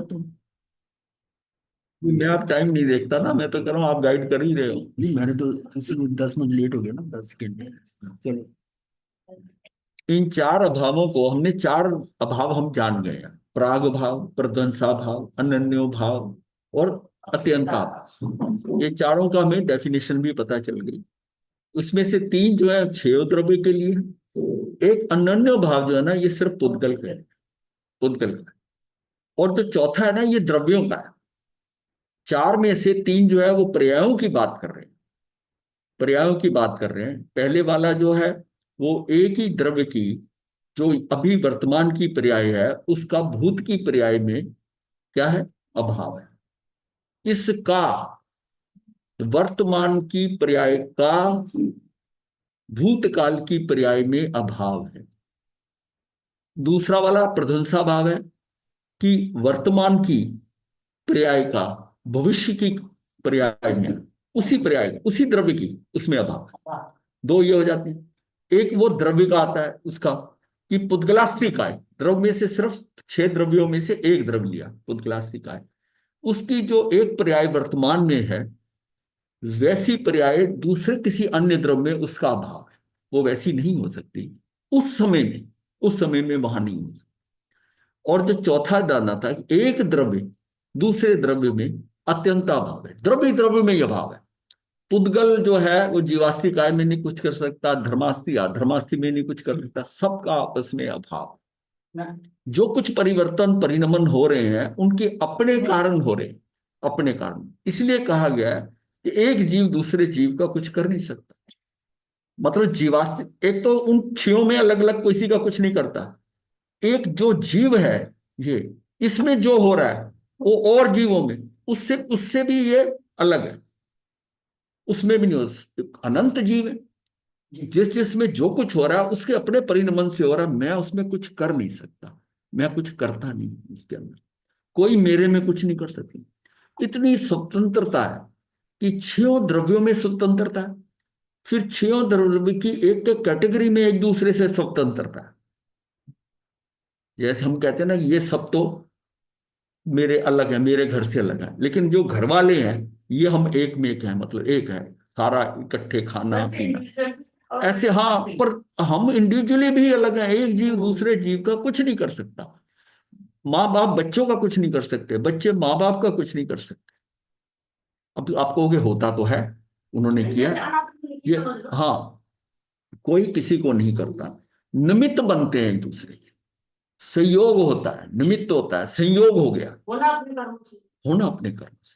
तुम। मैं आप टाइम नहीं देखता ना, मैं तो कह रहा हूँ आप गाइड कर ही रहे हो। नहीं, मैंने तो इसी में 10 मिनट लेट हो गया ना, 10 सेकंड। चलो। इन चार अभावों को हमने, चार अभाव हम जान गए हैं: प्राग भाव, प्रध्वंसा भाव, अनन्यो भाव और अत्यंता भाव। ये चारों का हमें डेफिनेशन भी पता चल गई। उसमें से तीन जो है क्षय द्रव्य के लिए है। एक अनन्य भाव जो है ना, ये सिर्फ पुद्गल का है, पुद्गल का है। और जो चौथा है ना, ये द्रव्यों का है। चार में से तीन जो है वो पर्यायों की बात कर रहे हैं, पर्यायों की बात कर रहे हैं। पहले वाला जो है वो एक ही द्रव्य की, जो अभी वर्तमान की पर्याय है, उसका भूत की पर्याय में क्या है? अभाव है। इसका वर्तमान की पर्याय का भूतकाल की पर्याय में अभाव है। दूसरा वाला प्रध्वंसा भाव है कि वर्तमान की पर्याय का भविष्य की पर्याय में, उसी पर्याय, उसी द्रव्य की, उसमें अभाव है। दो ये हो जाते हैं। एक वो द्रव्य का आता है उसका, कि पुद्गलास्थि का है, द्रव्य में से सिर्फ छह द्रव्यों में से एक द्रव्य लिया, पुद्गलास्थि का है। उसकी जो एक पर्याय वर्तमान में है, वैसी पर्याय दूसरे किसी अन्य द्रव्य में उसका अभाव है। वो वैसी नहीं हो सकती उस समय में, उस समय में वहां नहीं हो सकती। और जो चौथा डालना था कि एक द्रव्य दूसरे द्रव्य में अत्यंत अभाव है, द्रव्य द्रव्य में ही अभाव है। पुद्गल जो है वो जीवास्ती काय में नहीं कुछ कर सकता, धर्मास्ती अधर्मास्ती में नहीं कुछ कर सकता, सबका आपस में अभाव। जो कुछ परिवर्तन परिणमन हो रहे हैं उनके अपने कारण हो रहे हैं, अपने कारण। इसलिए कहा गया है कि एक जीव दूसरे जीव का कुछ कर नहीं सकता। मतलब जीवास्ती एक तो उन क्षयों में अलग अलग किसी का कुछ नहीं करता। एक जो जीव है, ये इसमें जो हो रहा है वो और जीवों में उससे उससे भी ये अलग है, उसमें भी नहीं हो। अनंत जीव है, जिस जिसमें जो कुछ हो रहा है उसके अपने परिणमन से हो रहा है। मैं उसमें कुछ कर नहीं सकता, मैं कुछ करता नहीं उसके अंदर। कोई मेरे में कुछ नहीं कर सकती। इतनी स्वतंत्रता है कि छह द्रव्यों में स्वतंत्रता है। फिर छह द्रव्य की एक एक कैटेगरी में एक दूसरे से स्वतंत्रता है। जैसे हम कहते हैं ना कि ये सब तो मेरे अलग है, मेरे घर से अलग है, लेकिन जो घर वाले हैं ये हम एक में एक हैं, मतलब एक है, सारा इकट्ठे खाना पीना ऐसे। हाँ, पर हम इंडिविजुअली भी अलग हैं। एक जीव दूसरे जीव का कुछ नहीं कर सकता। माँ बाप बच्चों का कुछ नहीं कर सकते, बच्चे माँ बाप का कुछ नहीं कर सकते। अब आप कहोगे होता तो है, उन्होंने किया ये। हाँ, कोई किसी को नहीं करता। निमित्त बनते हैं एक दूसरे के, संयोग होता है, निमित्त होता है, संयोग हो गया, होना अपने कर्म से।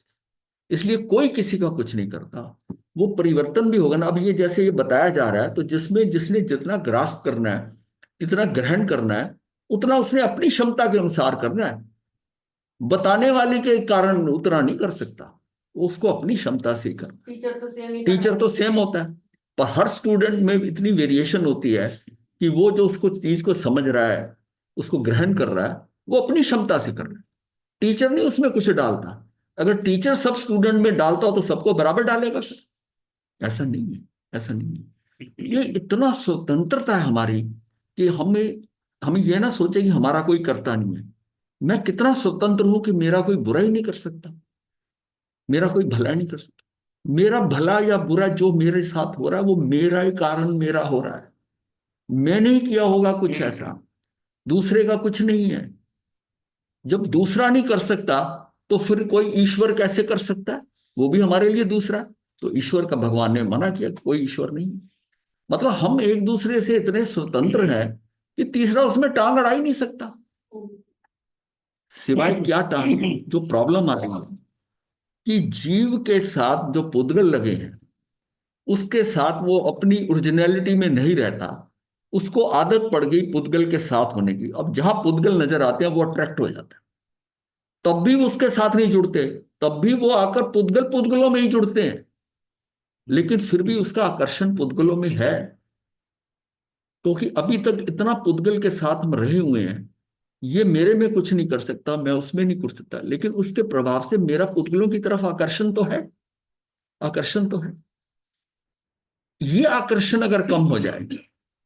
इसलिए कोई किसी का कुछ नहीं करता। वो परिवर्तन भी होगा ना। अब ये जैसे ये बताया जा रहा है, तो जिसमें जिसने जितना ग्रास्प करना है, इतना ग्रहण करना है, उतना उसने अपनी क्षमता के अनुसार करना है। बताने वाले के कारण उतना नहीं कर सकता, वो उसको अपनी क्षमता से ही करना। टीचर तो सेम होता है, पर हर स्टूडेंट में इतनी वेरिएशन होती है कि वो जो उसको चीज को समझ रहा है, उसको ग्रहण कर रहा है, वो अपनी क्षमता से कर रहा है। टीचर नहीं उसमें कुछ डालता। अगर टीचर सब स्टूडेंट में डालता हो तो सबको बराबर डालेगा सर? ऐसा नहीं है, ऐसा नहीं है। ये इतना स्वतंत्रता है हमारी कि हमें हमें यह ना सोचे कि हमारा कोई करता नहीं है। मैं कितना स्वतंत्र हूं कि मेरा कोई बुरा ही नहीं कर सकता, मेरा कोई भला नहीं कर सकता। मेरा भला या बुरा जो मेरे साथ हो रहा है वो मेरा ही कारण मेरा हो रहा है। मैंने ही किया होगा कुछ ऐसा, दूसरे का कुछ नहीं है। जब दूसरा नहीं कर सकता तो फिर कोई ईश्वर कैसे कर सकता है? वो भी हमारे लिए दूसरा है। तो ईश्वर का भगवान ने मना किया कि कोई ईश्वर नहीं। मतलब हम एक दूसरे से इतने स्वतंत्र हैं कि तीसरा उसमें टांग अड़ा ही नहीं सकता। सिवाय क्या टांग, जो प्रॉब्लम आ रही है कि जीव के साथ जो पुद्गल लगे हैं, उसके साथ वो अपनी ओरिजिनलिटी में नहीं रहता। उसको आदत पड़ गई पुद्गल के साथ होने की। अब जहां पुद्गल नजर आते हैं वो अट्रैक्ट हो जाता है। तब भी वो उसके साथ नहीं जुड़ते, तब भी वो आकर पुद्गल पुद्गलों में ही जुड़ते हैं। लेकिन फिर भी उसका आकर्षण पुद्गलों में है, क्योंकि अभी तक इतना पुद्गल के साथ हम रहे हुए हैं। ये मेरे में कुछ नहीं कर सकता, मैं उसमें नहीं कर सकता, लेकिन उसके प्रभाव से मेरा पुद्गलों की तरफ आकर्षण तो है, आकर्षण तो है। ये आकर्षण अगर कम हो जाए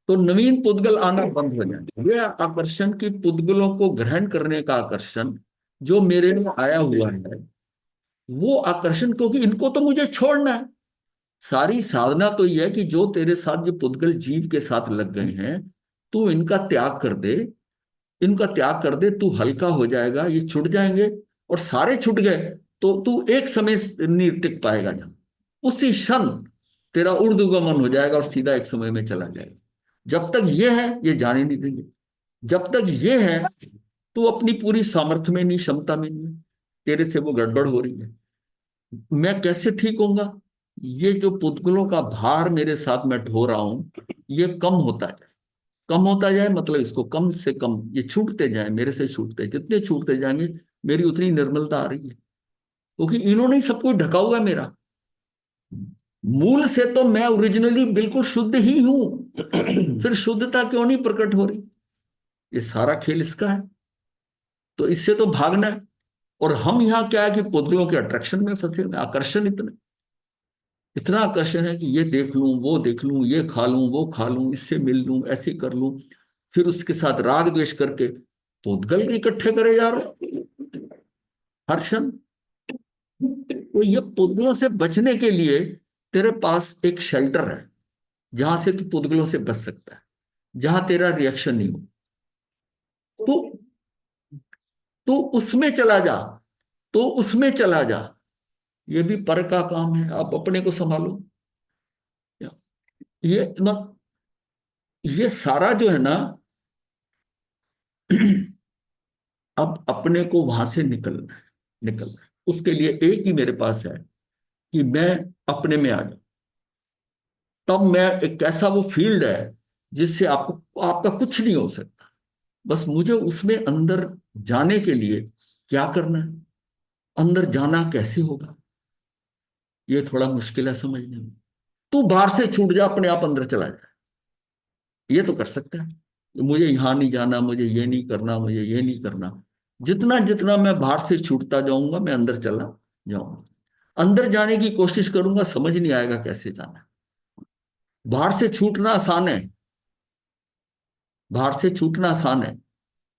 तो नवीन पुद्गल आना बंद हो जाए। ये आकर्षण की पुद्गलों को ग्रहण करने का आकर्षण जो मेरे में आया हुआ है वो आकर्षण, क्योंकि इनको तो मुझे छोड़ना है। सारी साधना तो यह है कि जो तेरे साथ जो पुद्गल जीव के साथ लग गए हैं, तू इनका त्याग कर दे, इनका त्याग कर दे, तू हल्का हो जाएगा, ये छूट जाएंगे। और सारे छूट गए तो तू एक समय नहीं टिक पाएगा, जब उसी क्षण तेरा ऊर्ध्वगमन हो जाएगा और सीधा एक समय में चला जाएगा। जब तक ये है ये जाने नहीं देंगे। जब तक ये है तू अपनी पूरी सामर्थ्य में नहीं, क्षमता में नहीं है, तेरे से वो गड़बड़ हो रही है। मैं कैसे ठीक होऊंगा? ये जो पुद्गलों का भार मेरे साथ मैं ढो रहा हूं, ये कम होता जाए, कम होता जाए, मतलब इसको कम से कम ये छूटते जाए, मेरे से छूटते, जितने छूटते जाएंगे मेरी उतनी निर्मलता आ रही है, क्योंकि इन्होंने ही सब कुछ ढका हुआ है मेरा। मूल से तो मैं ओरिजिनली बिल्कुल शुद्ध ही हूं, फिर शुद्धता क्यों नहीं प्रकट हो रही? ये सारा खेल इसका है। तो इससे तो भागना है। और हम यहाँ क्या है कि पुद्गलों के अट्रैक्शन में फंसे हुए, आकर्षण इतना, इतना आकर्षण है कि ये देख लूं, वो देख लूं, ये खा लूं, वो खा लूं, इससे मिल लूं, ऐसे कर लूं। फिर उसके साथ राग द्वेष करके पुद्गल इकट्ठे करे जा रहे हो, हर्षण। तो ये पुद्गलों से बचने के लिए तेरे पास एक शेल्टर है, जहां से तू पुद्गलों से बच सकता है, जहां तेरा रिएक्शन नहीं हो। तो तू उसमें चला जा, तो उसमें चला जा। ये भी पर का काम है, आप अपने को संभालो। ये ये सारा जो है ना, अब अपने को वहां से निकलना है, निकलना है। उसके लिए एक ही मेरे पास है कि मैं अपने में आ जाऊं। तब मैं एक ऐसा वो फील्ड है जिससे आपको, आपका कुछ नहीं हो सकता। बस मुझे उसमें अंदर जाने के लिए क्या करना है, अंदर जाना कैसे होगा, ये थोड़ा मुश्किल है समझने में। तू बाहर से छूट जा, अपने आप अंदर चला जा, ये तो कर सकता है। मुझे यहां नहीं जाना, मुझे ये नहीं करना, मुझे ये नहीं करना। जितना जितना मैं बाहर से छूटता जाऊंगा मैं अंदर चला जाऊंगा। अंदर जाने की कोशिश करूंगा, समझ नहीं आएगा कैसे जाना है। बाहर से छूटना आसान है, बाहर से छूटना आसान है,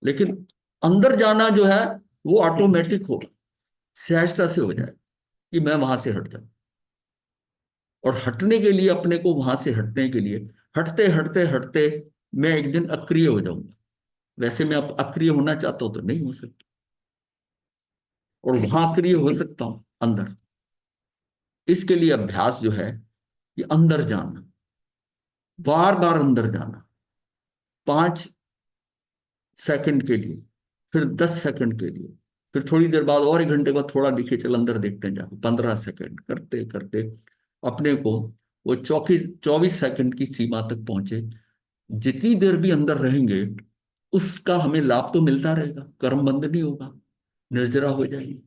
लेकिन अंदर जाना जो है वो ऑटोमेटिक हो, सहजता से हो जाए कि मैं वहां से हट जाऊं। और हटने के लिए, अपने को वहां से हटने के लिए, हटते हटते हटते मैं एक दिन अक्रिय हो जाऊंगा। वैसे मैं अब अक्रिय होना चाहता हूं तो नहीं हो सकता, और वहां अक्रिय हो सकता हूं अंदर। इसके लिए अभ्यास जो है कि अंदर जाना, बार बार अंदर जाना, 5 सेकंड के लिए, फिर 10 सेकंड के लिए, फिर थोड़ी देर बाद और 1 घंटे बाद थोड़ा देखिए चल अंदर देखते हैं जाके, 15 सेकंड करते करते अपने को वो 24 24 सेकंड की सीमा तक पहुंचे। जितनी देर भी अंदर रहेंगे उसका हमें लाभ तो मिलता रहेगा, कर्म बंद नहीं होगा, निर्जरा हो जाएगी।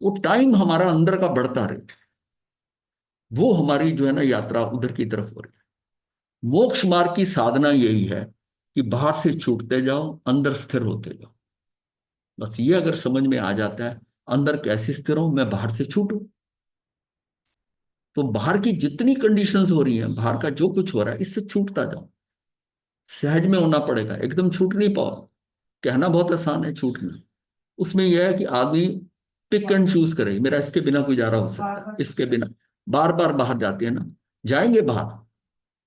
वो टाइम हमारा अंदर का बढ़ता रहे, वो हमारी जो है ना यात्रा उधर की तरफ हो रही है। मोक्ष मार्ग की साधना यही है कि बाहर से छूटते जाओ, अंदर स्थिर होते जाओ। बस ये अगर समझ में आ जाता है, अंदर कैसे स्थिर हूं, मैं बाहर से छूटूं, तो बाहर की जितनी कंडीशंस हो रही हैं, बाहर का जो कुछ हो रहा है, इससे छूटता जाओ। सहज में होना पड़ेगा, एकदम छूट नहीं पाओ। कहना बहुत आसान है, छूटना उसमें यह है कि आदमी पिक एंड चूज करे, मेरा इसके बिना गुजारा हो सकता है, इसके बिना। बार बार बाहर जाते हैं ना, जाएंगे बाहर,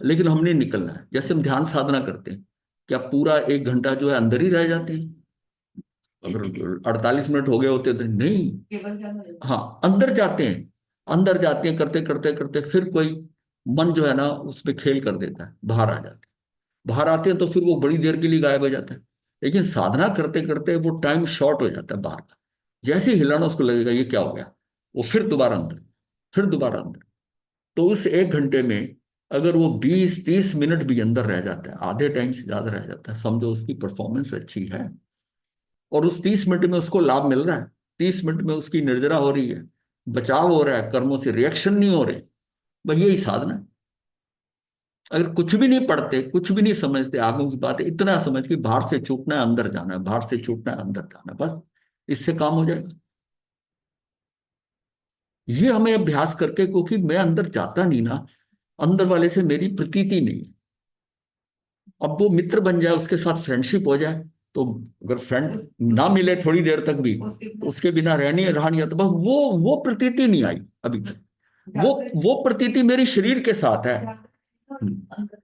लेकिन हमने निकलना है। जैसे हम ध्यान साधना करते हैं, क्या पूरा 1 घंटा जो है अंदर ही रह जाते हैं? अगर 48 मिनट हो गए होते तो नहीं, हाँ अंदर जाते हैं, अंदर जाते हैं, करते करते करते फिर कोई मन जो है ना उसमें खेल कर देता है, बाहर आ जाते हैं। बाहर आते हैं तो फिर वो बड़ी देर के लिए गायब हो जाता है। लेकिन साधना करते करते वो टाइम शॉर्ट हो जाता है बाहर का। जैसे ही हिलाना उसको लगेगा ये क्या हो गया, वो फिर दोबारा अंदर, फिर दोबारा अंदर। तो उस 1 घंटे में अगर वो 20 30 मिनट भी अंदर रह जाता है, आधे टाइम से ज्यादा रह जाता है, समझो उसकी परफॉर्मेंस अच्छी है। और उस 30 मिनट में उसको लाभ मिल रहा है, 30 मिनट में उसकी निर्जरा हो रही है, बचाव हो रहा है, कर्मों से रिएक्शन नहीं हो रहे। बस यही साधना है। अगर कुछ भी नहीं पढ़ते, कुछ भी नहीं समझते आगों की बात है, इतना समझ कि बाहर से छूटना है अंदर जाना है, बाहर से छूटना है अंदर जाना है, बस इससे काम हो जाएगा। ये हमें अभ्यास करके, क्योंकि मैं अंदर जाता नहीं ना, अंदर वाले से मेरी प्रतीति नहीं है। अब वो मित्र बन जाए, उसके साथ फ्रेंडशिप हो जाए, तो अगर फ्रेंड ना मिले थोड़ी देर तक भी तो उसके बिना रहनी रहा नहीं आता, बस वो प्रतीति नहीं आई अभी तक। वो प्रतीति मेरी शरीर के साथ है।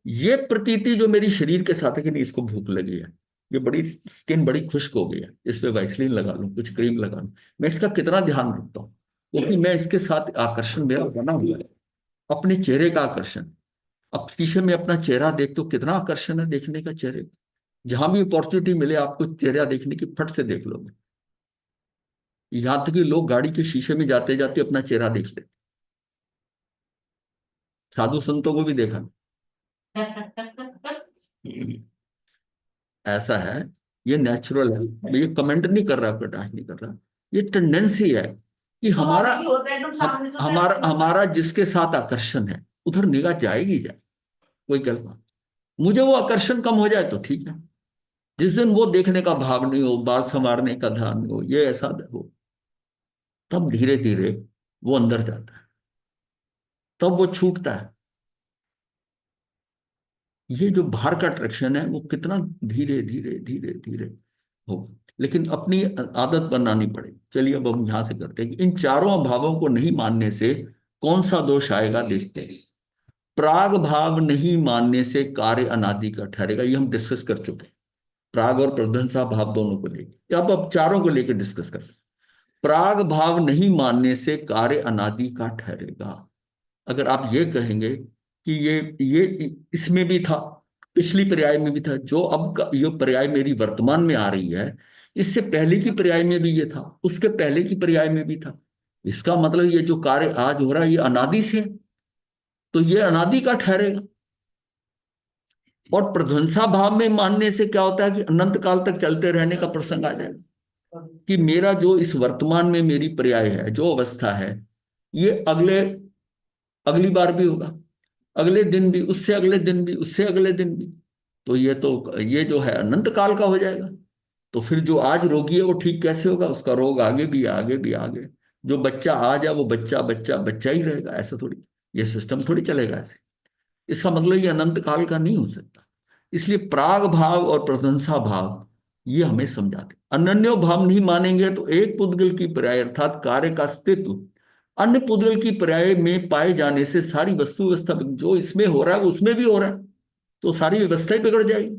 ये प्रतीति जो मेरी शरीर के साथ है कि नहीं, इसको भूख लगी है, ये बड़ी स्किन बड़ी खुश्क हो गई है, इस पे वैसलीन लगा लूं, कुछ क्रीम लगा लूं, मैं इसका कितना ध्यान रखता हूँ, क्योंकि मैं इसके साथ आकर्षण मेरा बना हुआ है, अपने चेहरे का आकर्षण। अब शीशे में अपना चेहरा देख तो कितना आकर्षण है देखने का चेहरे का। जहां भी अपॉर्चुनिटी मिले आपको चेहरा देखने की, फट से देख लोगे। यहां तक कि लोग गाड़ी के शीशे में जाते जाते अपना चेहरा देख लेते, साधु संतों को भी देखा। ऐसा है, ये नेचुरल है, मैं ये कमेंट नहीं कर रहा, प्रकाश नहीं कर रहा, ये टेंडेंसी है कि हमारा हमारा जिसके साथ आकर्षण है उधर निगाह जाएगी जाए, कोई गलत। मुझे वो आकर्षण कम हो जाए तो ठीक है, जिस दिन वो देखने का भाव नहीं हो, बाल संवारने का ध्यान नहीं हो, ये ऐसा हो, तब धीरे धीरे वो अंदर जाता है, तब वो छूटता है। ये जो बाहर का अट्रैक्शन है वो कितना धीरे धीरे धीरे धीरे हो, लेकिन अपनी आदत बनानी पड़ेगी। चलिए अब हम यहां से करते हैं कि इन चारों भावों को नहीं मानने से कौन सा दोष आएगा, देखते हैं। प्राग भाव नहीं मानने से कार्य अनादि का ठहरेगा, ये हम डिस्कस कर चुके हैं, प्राग और प्रध्वंसा भाव दोनों को लेकर। अब चारों को लेकर डिस्कस करते हैं। प्राग भाव नहीं मानने से कार्य अनादि का ठहरेगा। अगर आप ये कहेंगे कि ये इसमें भी था, पिछली पर्याय में भी था, जो अब ये पर्याय मेरी वर्तमान में आ रही है, इससे पहले की पर्याय में भी ये था, उसके पहले की पर्याय में भी था, इसका मतलब ये जो कार्य आज हो रहा है ये अनादि से है, तो ये अनादि का ठहरेगा। और प्रध्वंसा भाव में मानने से क्या होता है कि अनंत काल तक चलते रहने का प्रसंग आ जाएगा, कि मेरा जो इस वर्तमान में मेरी पर्याय है, जो अवस्था है, ये अगली बार भी होगा, अगले दिन भी, उससे अगले दिन भी, उससे अगले दिन भी, तो ये जो है अनंत काल का हो जाएगा। तो फिर जो आज रोगी है वो ठीक कैसे होगा, उसका रोग आगे भी आगे भी आगे। जो बच्चा आ जाए वो बच्चा बच्चा बच्चा ही रहेगा, ऐसा थोड़ी, ये सिस्टम थोड़ी चलेगा ऐसे। इसका मतलब ये अनंत काल का नहीं हो सकता। इसलिए प्राग भाव और प्रशंसा भाव ये हमें समझाते। अनन्यो भाव नहीं मानेंगे तो एक पुद्गल की पर्याय अर्थात कार्य का अस्तित्व अन्य पुद्गल की पर्याय में पाए जाने से सारी वस्तु व्यवस्था, जो इसमें हो रहा है वो उसमें भी हो रहा है, तो सारी व्यवस्था ही बिगड़ जाएगी।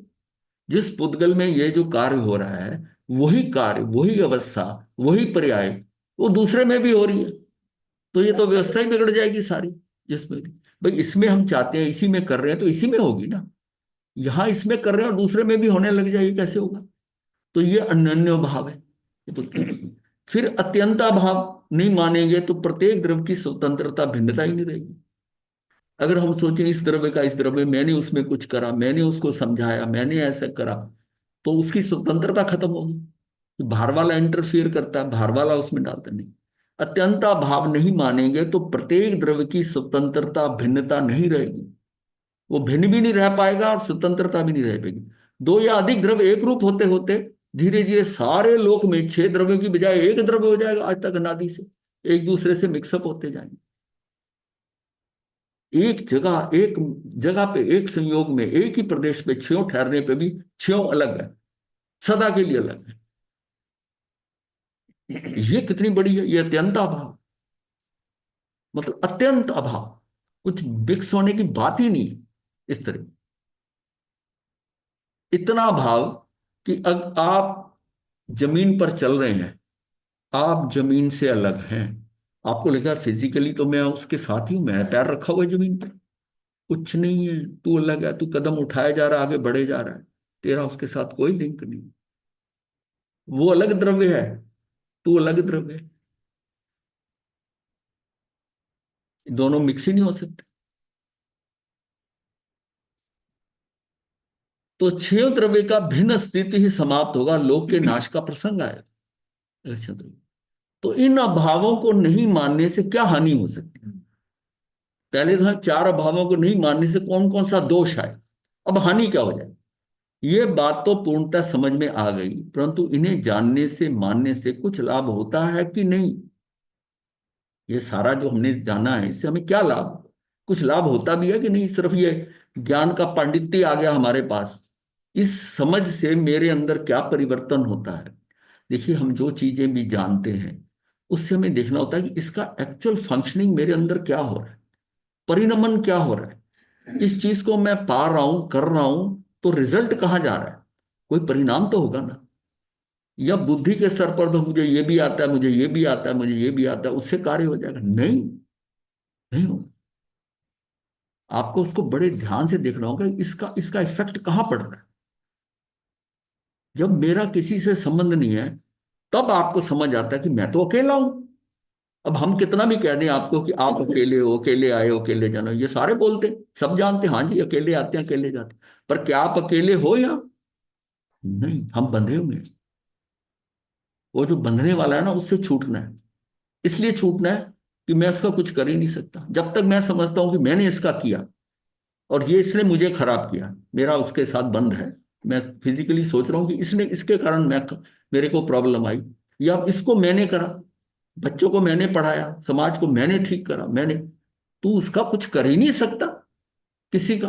जिस पुद्गल में ये जो कार्य हो रहा है, वही कार्य, वही अवस्था, वही पर्याय वो दूसरे में भी हो रही है, तो ये तो व्यवस्था ही बिगड़ जाएगी सारी, जिसमें भी। भाई इसमें हम चाहते हैं, इसी में कर रहे हैं तो इसी में होगी ना, यहां इसमें कर रहे हैं और दूसरे में भी होने लग जाएगी, कैसे होगा। तो ये अनन्य भाव है। तो फिर अत्यंता भाव नहीं मानेंगे तो प्रत्येक द्रव्य की स्वतंत्रता भिन्नता ही नहीं रहेगी। अगर हम सोचें इस द्रव्य का, इस द्रव्य मैंने उसमें कुछ करा, मैंने उसको समझाया, मैंने ऐसा करा, तो उसकी स्वतंत्रता खत्म होगी। बाहर वाला इंटरफियर करता है, बाहर वाला उसमें डालता नहीं। अत्यंता भाव नहीं मानेंगे तो प्रत्येक द्रव्य की स्वतंत्रता भिन्नता नहीं रहेगी, वो भिन्न भी नहीं रह पाएगा और स्वतंत्रता भी नहीं रह पाएगी। दो या अधिक द्रव्य एक रूप होते होते धीरे धीरे सारे लोक में छह द्रव्यों की बजाय एक द्रव्य हो जाएगा, आज तक अनादि से एक दूसरे से मिक्सअप होते जाएंगे। एक जगह पे, एक संयोग में, एक ही प्रदेश पे छयों ठहरने पे भी छयों अलग है, सदा के लिए अलग है। ये कितनी बड़ी है, ये अत्यंत अभाव, मतलब अत्यंत अभाव, कुछ बिक्स होने की बात ही नहीं है इस तरह। इतना अभाव कि अगर आप जमीन पर चल रहे हैं, आप जमीन से अलग हैं, आपको लगा फिजिकली तो मैं उसके साथ ही हूं, मैं पैर रखा हुआ है जमीन पर, कुछ नहीं है, तू अलग है, तू कदम उठाया जा रहा है, आगे बढ़े जा रहा है, तेरा उसके साथ कोई लिंक नहीं। वो अलग द्रव्य है, तू अलग द्रव्य है, दोनों मिक्स ही नहीं हो सकते। तो छह द्रव्य का भिन्न अस्तित्व ही समाप्त होगा, लोक के नाश का प्रसंग आएगा। अच्छा, तो इन अभावों को नहीं मानने से क्या हानि हो सकती है। पहले तो चार अभावों को नहीं मानने से कौन कौन सा दोष आए, अब हानि क्या हो जाए। ये बात तो पूर्णतः समझ में आ गई, परंतु इन्हें जानने से मानने से कुछ लाभ होता है कि नहीं। ये सारा जो हमने जाना है इससे हमें क्या लाभ, कुछ लाभ होता भी है कि नहीं, सिर्फ ये ज्ञान का पांडित्य आ गया हमारे पास, इस समझ से मेरे अंदर क्या परिवर्तन होता है। देखिए, हम जो चीजें भी जानते हैं उससे हमें देखना होता है कि इसका एक्चुअल फंक्शनिंग मेरे अंदर क्या हो रहा है, परिणमन क्या हो रहा है। इस चीज को मैं पा रहा हूं, कर रहा हूं, तो रिजल्ट कहाँ जा रहा है, कोई परिणाम तो होगा ना। या बुद्धि के स्तर पर तो मुझे ये भी आता है, मुझे ये भी आता है, मुझे ये भी आता है, उससे कार्य हो जाएगा? नहीं, नहीं हो। आपको उसको बड़े ध्यान से देखना होगा, इसका इसका इफेक्ट कहाँ पड़ रहा है। जब मेरा किसी से संबंध नहीं है तब आपको समझ आता है कि मैं तो अकेला हूं। अब हम कितना भी कह दें आपको कि आप अकेले हो, अकेले आए हो, अकेले जाना, ये सारे बोलते हैं, सब जानते हैं, हाँ जी अकेले आते हैं, अकेले जाते हैं, पर क्या आप अकेले हो या नहीं? हम बंधे हुए हैं। वो जो बंधने वाला है ना, उससे छूटना है। इसलिए छूटना है कि मैं उसका कुछ कर ही नहीं सकता। जब तक मैं समझता हूं कि मैंने इसका किया और ये इसने मुझे खराब किया, मेरा उसके साथ बंध है, मैं फिजिकली सोच रहा हूँ कि इसने, इसके कारण मेरे को प्रॉब्लम आई, या इसको मैंने करा, बच्चों को मैंने पढ़ाया, समाज को मैंने ठीक करा, मैंने, तू उसका कुछ कर ही नहीं सकता, किसी का।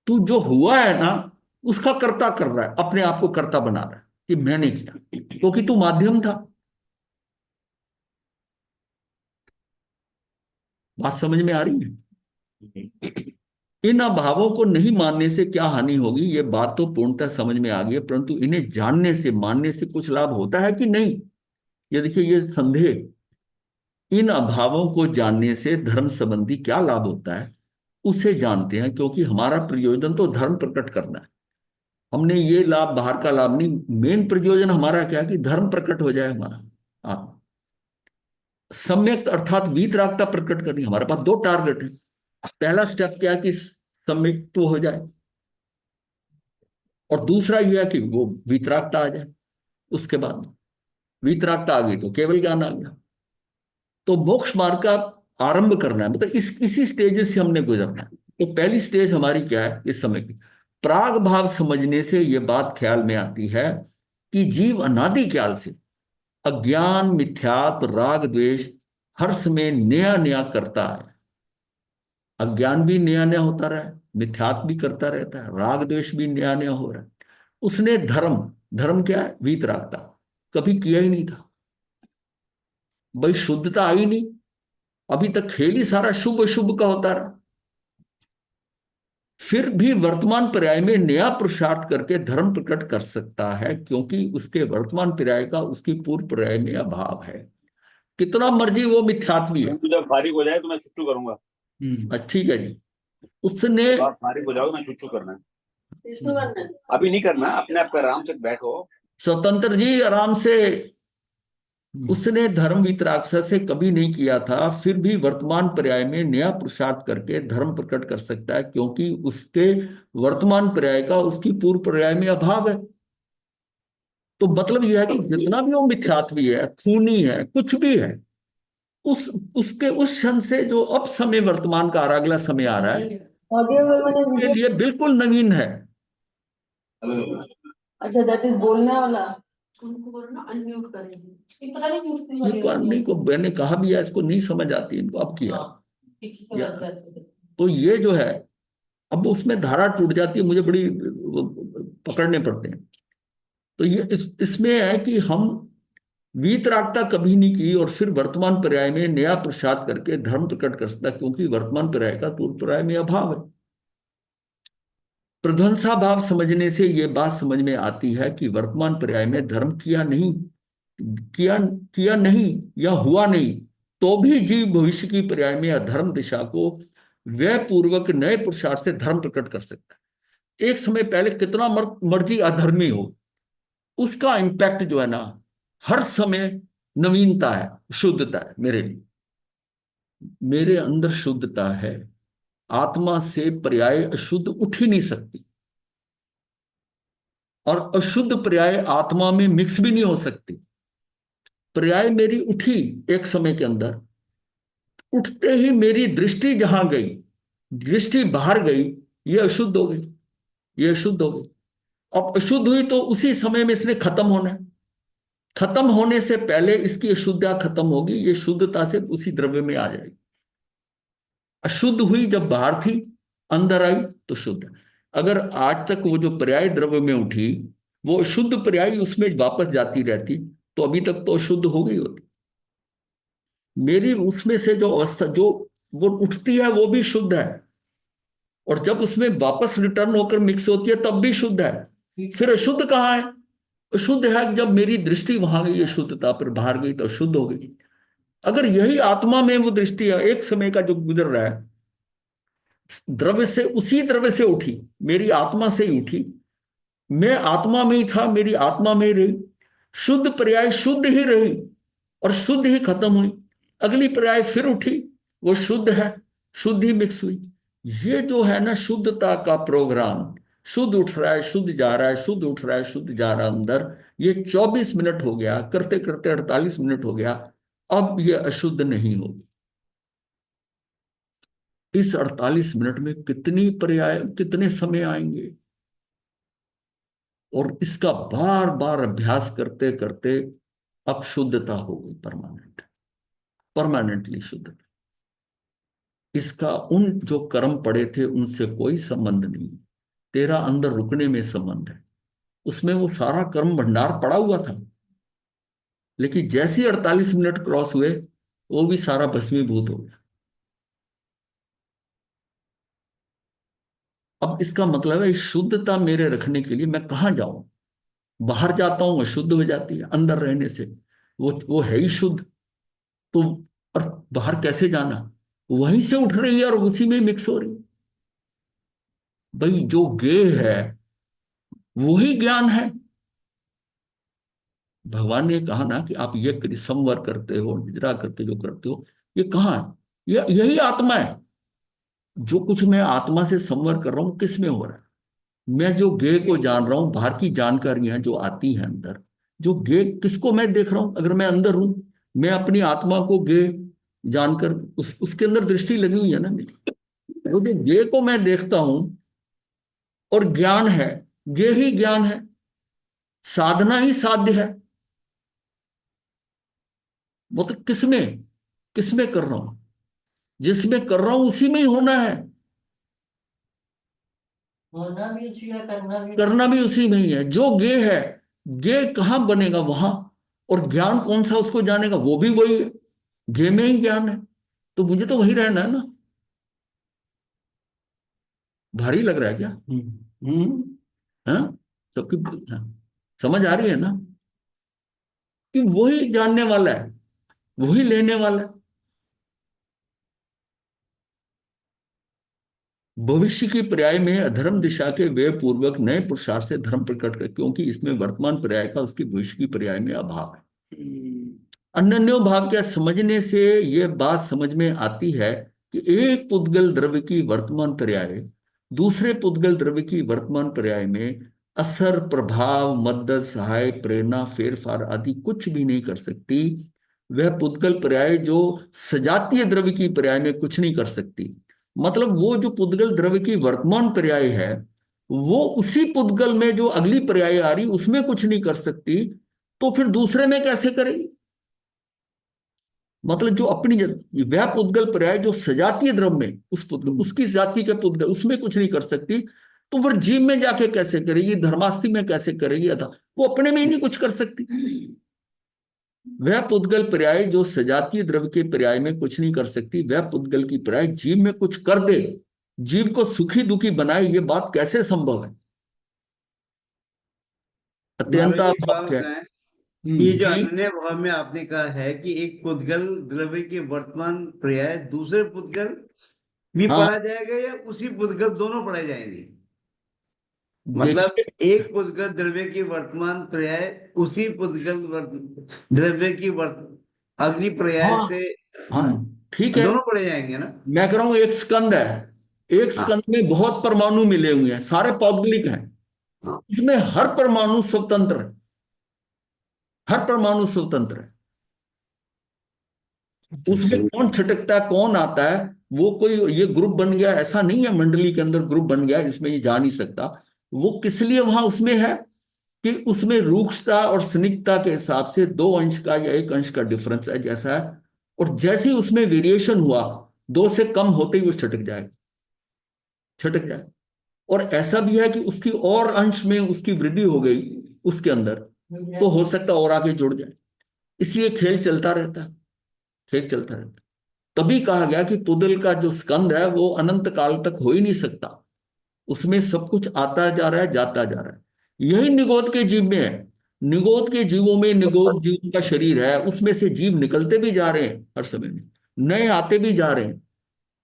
तू जो हुआ है ना, उसका कर्ता कर रहा है, अपने आप को कर्ता बना रहा है कि मैंने किया, क्योंकि तू माध्यम था। बात समझ में आ रही है? इन अभावों को नहीं मानने से क्या हानि होगी, ये बात तो पूर्णतः समझ में आ गई है, परंतु इन्हें जानने से, मानने से कुछ लाभ होता है कि नहीं, ये देखिए, ये संदेह। इन अभावों को जानने से धर्म संबंधी क्या लाभ होता है, उसे जानते हैं, क्योंकि हमारा प्रयोजन तो धर्म प्रकट करना है। हमने ये लाभ, बाहर का लाभ नहीं, मेन प्रयोजन हमारा क्या है कि धर्म प्रकट हो जाए हमारा। आप सम्यक अर्थात वीतरागता प्रकट करनी, हमारे पास दो टारगेट है। पहला स्टेप क्या है कि सम्यक तो हो जाए, और दूसरा यह है कि वो वीतरागता आ जाए। उसके बाद वीतरागता आ गई तो केवल ज्ञान आ गया। तो मोक्ष मार्ग का आरंभ करना है, मतलब इसी स्टेजेस से हमने गुजरना है। तो पहली स्टेज हमारी क्या है इस समय की? प्राग भाव समझने से यह बात ख्याल में आती है कि जीव अनादि काल से अज्ञान, मिथ्यात्व, राग द्वेष हर समय नया नया करता है। अज्ञान भी नया नया होता रहा है, मिथ्यात्व भी करता रहता है, राग द्वेष भी नया नया हो रहा है। उसने धर्म, धर्म क्या है? वीतरागता, कभी किया ही नहीं था। भाई शुद्धता आई नहीं, अभी तक खेल ही सारा शुभ शुभ का होता रहा। फिर भी वर्तमान पर्याय में नया पुरुषार्थ करके धर्म प्रकट कर सकता है, क्योंकि उसके वर्तमान पर्याय का उसकी पूर्व पर्याय में अभाव है। कितना मर्जी वो मिथ्यात्वी है। तू जब फारिग हो जाए तो मैं चुच्चू करूंगा। ठीक है जी। उसने, जब आप फारिग हो जाओ मैं चुच्चू करना है। अभी नहीं करना, अपने आप आराम से बैठो। स्वतंत्र जी आराम से। उसने धर्म वितरागता से कभी नहीं किया था, फिर भी वर्तमान पर्याय में नया पुरुषार्थ करके धर्म प्रकट कर सकता है, क्योंकि उसके वर्तमान पर्याय का उसकी पूर्व पर्याय में अभाव है। तो मतलब यह है कि जितना भी वो मिथ्यात्वी है, खूनी है, कुछ भी है, उस उसके उस क्षण से जो अब समय वर्तमान का आ रहा, अगला समय आ रहा है, के लिए बिल्कुल नवीन है। अच्छा, दैट इज बोलने वाला। उनको बोलो ना अनम्यूट करेंगे, ये पता नहीं म्यूट क्यों ये नहीं को मैंने कहा भी है, इसको नहीं समझ आती इनको, अब किया तो ये जो है, अब उसमें धारा टूट जाती है, मुझे बड़ी पकड़ने पड़ते हैं। तो ये इसमें है कि हम वीतरागता कभी नहीं की, और फिर वर्तमान पर्याय में नया प्रसाद करके धर्म प्रकट कर सकता, क्योंकि वर्तमान पर्याय का पूर्व पर्याय में अभाव है। प्रध्वंसा भाव समझने से यह बात समझ में आती है कि वर्तमान पर्याय में धर्म किया नहीं, किया किया नहीं या हुआ नहीं, तो भी जीव भविष्य की पर्याय में अधर्म दिशा को व्यय पूर्वक नए पुरुषार्थ से धर्म प्रकट कर सकता है। एक समय पहले कितना मर्जी अधर्मी हो, उसका इंपैक्ट जो है ना, हर समय नवीनता है, शुद्धता है। मेरे अंदर शुद्धता है, आत्मा से पर्याय अशुद्ध उठ ही नहीं सकती, और अशुद्ध पर्याय आत्मा में मिक्स भी नहीं हो सकती। पर्याय मेरी उठी एक समय के अंदर, उठते ही मेरी दृष्टि जहां गई, दृष्टि बाहर गई, ये अशुद्ध हो गई, ये अशुद्ध हो गई। अब अशुद्ध हुई तो उसी समय में इसने खत्म होना है। खत्म होने से पहले इसकी अशुद्धता खत्म होगी, ये शुद्धता से उसी द्रव्य में आ जाएगी। अशुद्ध हुई जब बाहर थी, अंदर आई तो शुद्ध। अगर आज तक वो जो पर्याय द्रव्य में उठी वो शुद्ध पर्याय उसमें वापस जाती रहती, तो अभी तक तो शुद्ध हो गई होती। मेरी उसमें से जो अवस्था जो वो उठती है वो भी शुद्ध है, और जब उसमें वापस रिटर्न होकर मिक्स होती है तब भी शुद्ध है। फिर अशुद्ध कहाँ है? अशुद्ध है कि जब मेरी दृष्टि वहां गई शुद्धता पर बाहर गई तो शुद्ध हो गई। अगर यही आत्मा में वो दृष्टि है, एक समय का जो गुजर रहा है, द्रव्य से उसी द्रव्य से उठी, मेरी आत्मा से ही उठी, मैं आत्मा में ही था, मेरी आत्मा में ही रही, शुद्ध पर्याय शुद्ध ही रही और शुद्ध ही खत्म हुई, अगली पर्याय फिर उठी, वो शुद्ध है, शुद्ध ही मिक्स हुई। ये जो है ना शुद्धता का प्रोग्राम, शुद्ध उठ रहा है शुद्ध जा रहा है, शुद्ध उठ रहा है शुद्ध जा रहा है अंदर, ये 24 मिनट हो गया, करते करते 48 मिनट हो गया, अब ये अशुद्ध नहीं होगी। इस 48 मिनट में कितनी पर्याय कितने समय आएंगे, और इसका बार बार अभ्यास करते करते अब शुद्धता हो गई, परमानेंटली शुद्ध। इसका उन जो कर्म पड़े थे उनसे कोई संबंध नहीं, तेरा अंदर रुकने में संबंध है। उसमें वो सारा कर्म भंडार पड़ा हुआ था, लेकिन जैसे ही 48 मिनट क्रॉस हुए वो भी सारा भस्मीभूत हो गया। अब इसका मतलब है शुद्धता मेरे रखने के लिए मैं कहाँ जाऊं? बाहर जाता हूं अशुद्ध हो जाती है, अंदर रहने से वो है ही शुद्ध। तो और बाहर कैसे जाना? वहीं से उठ रही है और उसी में मिक्स हो रही है। भाई जो गेय है वही ज्ञान है। भगवान ने कहा ना कि आप ये संवर करते हो, निद्रा करते जो करते हो, ये कहाँ है? यही आत्मा है। जो कुछ मैं आत्मा से संवर कर रहा हूं किस में हो रहा है? मैं जो गेय को जान रहा हूं, बाहर की जानकारियां जो आती हैं अंदर, जो गेय किसको मैं देख रहा हूं? अगर मैं अंदर हूं, मैं अपनी आत्मा को गेय जानकर उसके अंदर दृष्टि लगी हुई है ना मेरी। वो जो गेय को मैं देखता हूं और ज्ञान है, गेय ही ज्ञान है, साधना ही साध्य है। वो तो किसमें किसमें कर रहा हूं? जिसमें कर रहा हूं उसी में ही होना है, होना भी उसी का, करना भी उसी में ही है। जो गे है, गे कहाँ बनेगा? वहां। और ज्ञान कौन सा उसको जानेगा? वो भी वही है, गे में ही ज्ञान है। तो मुझे तो वही रहना है ना। भारी लग रहा है क्या? हाँ, सबकी हाँ, समझ आ रही है ना कि वही जानने वाला है, वही लेने वाला है। भविष्य की पर्याय में अधर्म दिशा के व्यय पूर्वक नए पुरुषार्थ से धर्म प्रकट कर, क्योंकि इसमें वर्तमान पर्याय का उसकी भविष्य की पर्याय में अभाव है। अन्योन्यो भाव के समझने से यह बात समझ में आती है कि एक पुद्गल द्रव्य की वर्तमान पर्याय दूसरे पुद्गल द्रव्य की वर्तमान पर्याय में असर, प्रभाव, मदद, सहाय, प्रेरणा, फेरफार आदि कुछ भी नहीं कर सकती। वह पुद्गल पर्याय जो सजातीय द्रव्य की पर्याय में कुछ नहीं कर सकती। मतलब वो जो पुद्गल द्रव्य की वर्तमान पर्याय है वो उसी पुद्गल में जो अगली पर्याय आ रही उसमें कुछ नहीं कर सकती, तो फिर दूसरे में कैसे करेगी? मतलब जो अपनी वह पुद्गल पर्याय जो सजातीय द्रव्य में उस पुद्गल उसकी जाति के पुद्गल उसमें कुछ नहीं कर सकती, तो फिर जीव में जाके कैसे करेगी? धर्मास्ति में कैसे करेगी? अथा वो अपने में ही नहीं कुछ कर सकती। वह पुद्गल पर्याय जो सजातीय द्रव्य के पर्याय में कुछ नहीं कर सकती, वह पुद्गल की पर्याय जीव में कुछ कर दे, जीव को सुखी दुखी बनाए, ये बात कैसे संभव है? महाराज अत्यंता एक बात भाव है। बताएं, ये जो जी अनन्य भाव में आपने कहा है कि एक पुद्गल द्रव्य के वर्तमान पर्याय दूसरे पुद्गल भी हाँ, पढ़ा जाएगा या उसी पुद्गल दोनों पढ़े जाएंगे? मतलब देखिए, एक पुद्गल द्रव्य की वर्तमान पर्याय उसी पुद्गल द्रव्य की अगली पर्याय हाँ से हाँ ठीक है, दोनों पढ़े जाएंगे ना? मैं कह रहा हूं एक स्कंद है, एक हाँ स्कंद में बहुत परमाणु मिले हुए हैं, सारे पौद्गलिक हैं, हाँ। उसमें हर परमाणु स्वतंत्र है, हर परमाणु स्वतंत्र है। उसमें कौन छिटकता है, कौन आता है, वो कोई ये ग्रुप बन गया ऐसा नहीं है, मंडली के अंदर ग्रुप बन गया जिसमें ये जा नहीं सकता। वो किस लिए वहां उसमें है कि उसमें रूक्षता और स्निग्धता के हिसाब से 2 अंश का या 1 अंश का डिफरेंस है जैसा है, और जैसे ही उसमें वेरिएशन हुआ 2 से कम होते ही वो छिटक जाए, छिटक जाए। और ऐसा भी है कि उसकी और अंश में उसकी वृद्धि हो गई उसके अंदर, तो हो सकता है और आगे जुड़ जाए। इसलिए खेल चलता रहता है, खेल चलता रहता है। तभी कहा गया कि पुदल का जो स्कंद है वो अनंत काल तक हो ही नहीं सकता, उसमें सब कुछ आता जा रहा है, जाता जा रहा है। यही निगोद के जीव में है। निगोद के जीवों में निगोद जीव का शरीर है, उसमें से जीव निकलते भी जा रहे हैं हर समय में, नए आते भी जा रहे हैं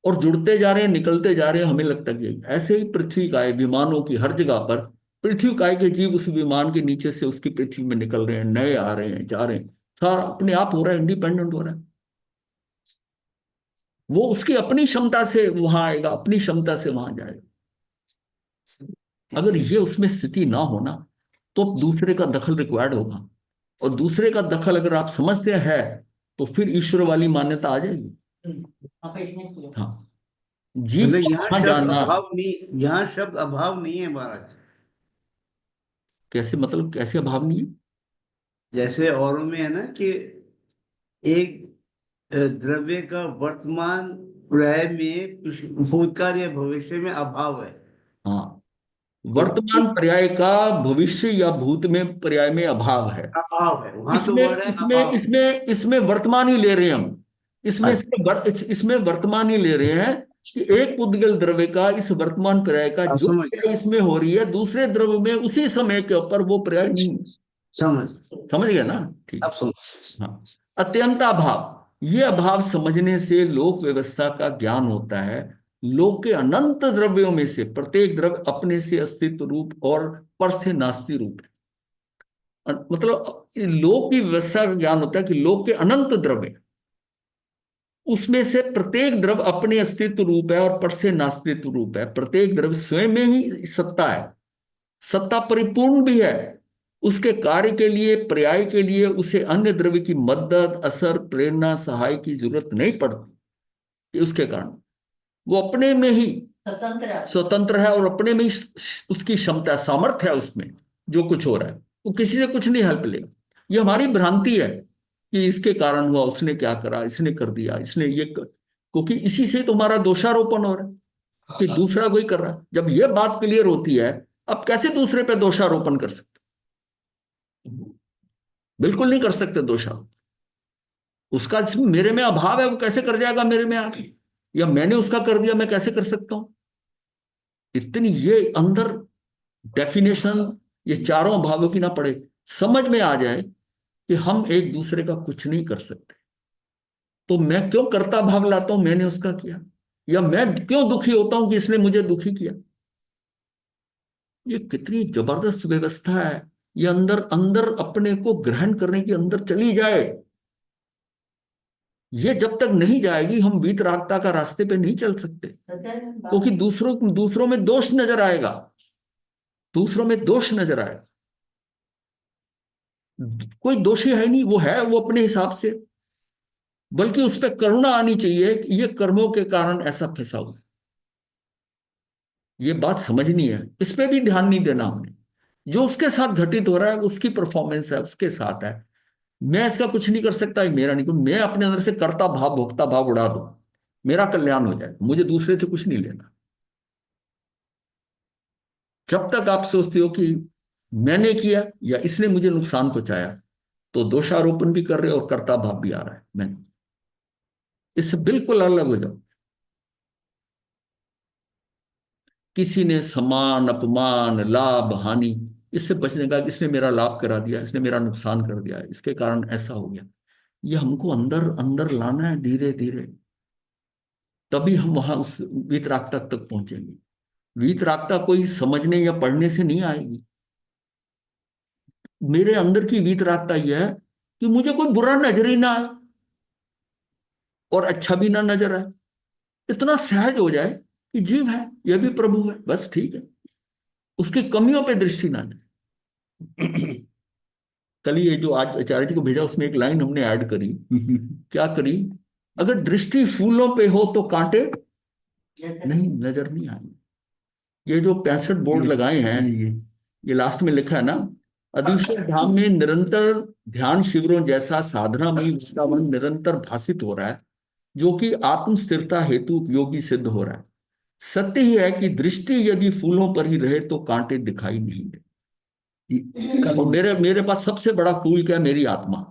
और जुड़ते जा रहे हैं, निकलते जा रहे हैं। हमें लगता है कि ऐसे ही पृथ्वी काय विमानों की हर जगह पर पृथ्वी काय के जीव उस विमान के नीचे से उसकी पृथ्वी में निकल रहे हैं, नए आ रहे हैं, जा रहे हैं। सारा अपने आप हो रहा है, इंडिपेंडेंट हो रहा है। वो उसकी अपनी क्षमता से वहां आएगा, अपनी क्षमता से वहां जाएगा। अगर ये उसमें स्थिति ना होना तो दूसरे का दखल रिक्वायर्ड होगा, और दूसरे का दखल अगर आप समझते हैं तो फिर ईश्वर वाली मान्यता आ जाएगी। हाँ, जीव मतलब का यहाँ वहां शब्द जाना। अभाव नहीं, यहाँ शब्द अभाव नहीं है महाराज। कैसे मतलब, कैसे अभाव नहीं है? जैसे औरों में है ना कि एक द्रव्य का वर्तमान पर्याय में भूतकाल या भविष्य में अभाव है। हाँ, तो वर्तमान पर्याय का भविष्य या भूत में पर्याय में अभाव है। अभाव है, वहां तो इसमें वर्ड है इसमें अभाव। इसमें इसमें वर्तमान ही ले रहे हैं हम। इसमें अच्छा, इसमें वर्तमान ही ले रहे हैं कि एक पुद्गल द्रव्य का इस वर्तमान पर्याय का अब जो समझ क्रिया इसमें हो रही है, दूसरे द्रव्य में उसी समय के ऊपर वो पर्याय नहीं। समझ समझ गए ना? ठीक। अब समझ। हाँ, अत्यंत अभाव, ये अभाव समझने से लोक व्यवस्था का ज्ञान होता है। लोक के अनंत द्रव्यों में से प्रत्येक द्रव्य अपने से अस्तित्व रूप और पर से नास्ति रूप है। मतलब लोक की व्यवस्था का ज्ञान होता है कि लोक के अनंत द्रव्य, उसमें से प्रत्येक द्रव्य अपने अस्तित्व रूप है और पर से नास्तित्व रूप है। प्रत्येक द्रव्य स्वयं में ही सत्ता है, सत्ता परिपूर्ण भी है। उसके कार्य के लिए, पर्याय के लिए उसे अन्य द्रव्य की मदद, असर, प्रेरणा, सहाय की जरूरत नहीं पड़ती। उसके कारण वो अपने में ही स्वतंत्र स्वतंत्र है और अपने में ही उसकी क्षमता, सामर्थ्य है उसमें। जो कुछ हो रहा है वो किसी से कुछ नहीं हेल्प लेगा। ये हमारी भ्रांति है कि इसके कारण हुआ, उसने क्या करा, इसने कर दिया, इसने ये क्योंकि इसी से तो हमारा दोषारोपण हो रहा है कि दूसरा कोई कर रहा है। जब ये बात क्लियर होती है, अब कैसे दूसरे पे दोषारोपण कर सकते? बिल्कुल नहीं कर सकते दोषारोपण। उसका मेरे में अभाव है, वो कैसे कर जाएगा मेरे में आके? या मैंने उसका कर दिया, मैं कैसे कर सकता हूं? इतनी ये अंदर डेफिनेशन ये चारों अभावों की ना पड़े, समझ में आ जाए कि हम एक दूसरे का कुछ नहीं कर सकते। तो मैं क्यों करता भाव लाता हूं, मैंने उसका किया? या मैं क्यों दुखी होता हूं कि इसने मुझे दुखी किया? ये कितनी जबरदस्त व्यवस्था है। ये अंदर अंदर अपने को ग्रहण करने की अंदर चली जाए। ये जब तक नहीं जाएगी हम वीतरागता का रास्ते पे नहीं चल सकते, क्योंकि दूसरों में दोष नजर आएगा, दूसरों में दोष नजर आएगा। कोई दोषी है नहीं, वो है वो अपने हिसाब से। बल्कि उस पर करुणा आनी चाहिए कि ये कर्मों के कारण ऐसा फंसा हुआ है। ये बात समझनी है, इस पे भी ध्यान नहीं देना हमने। जो उसके साथ घटित हो रहा है उसकी परफॉर्मेंस है, उसके साथ है। मैं इसका कुछ नहीं कर सकता, मेरा नहीं। मैं अपने अंदर से करता भाव, भोक्ता भाव उड़ा दूं, मेरा कल्याण हो जाएगा, मुझे दूसरे से कुछ नहीं लेना। जब तक आप सोचते हो कि मैंने किया या इसने मुझे नुकसान पहुंचाया, तो दोषारोपण भी कर रहे हो और कर्ता भाव भी आ रहा है। मैंने इससे बिल्कुल अलग हो जाओ। किसी ने सम्मान, अपमान, लाभ, हानि, इससे बचने का, इसने मेरा लाभ करा दिया, इसने मेरा नुकसान कर दिया, इसके कारण ऐसा हो गया। ये हमको अंदर अंदर लाना है धीरे धीरे, तभी हम वहां उस वीतरागता तक पहुंचेंगे। वीतरागता कोई समझने या पढ़ने से नहीं आएगी। मेरे अंदर की वीतरागता यह है कि मुझे कोई बुरा नजर ही ना आए और अच्छा भी ना नजर आए। इतना सहज हो जाए कि जीव है, यह भी प्रभु है, बस ठीक है। उसकी कमियों पे दृष्टि ना जाए। कल ये जो आज आचार्य जी को भेजा उसमें एक लाइन हमने ऐड करी। क्या करी? अगर दृष्टि फूलों पे हो तो कांटे नहीं, नजर नहीं आएंगे। ये जो 65 बोर्ड लगाए हैं, ये लास्ट में लिखा है ना, अधीश्वर धाम में निरंतर ध्यान शिविरों जैसा साधना में वातावरण निरंतर भाषित हो रहा है, जो कि आत्म स्थिरता हेतु उपयोगी सिद्ध हो रहा है। सत्य ही है कि दृष्टि यदि फूलों पर ही रहे तो कांटे दिखाई नहीं देते। और मेरे मेरे पास सबसे बड़ा फूल क्या है? मेरी आत्मा।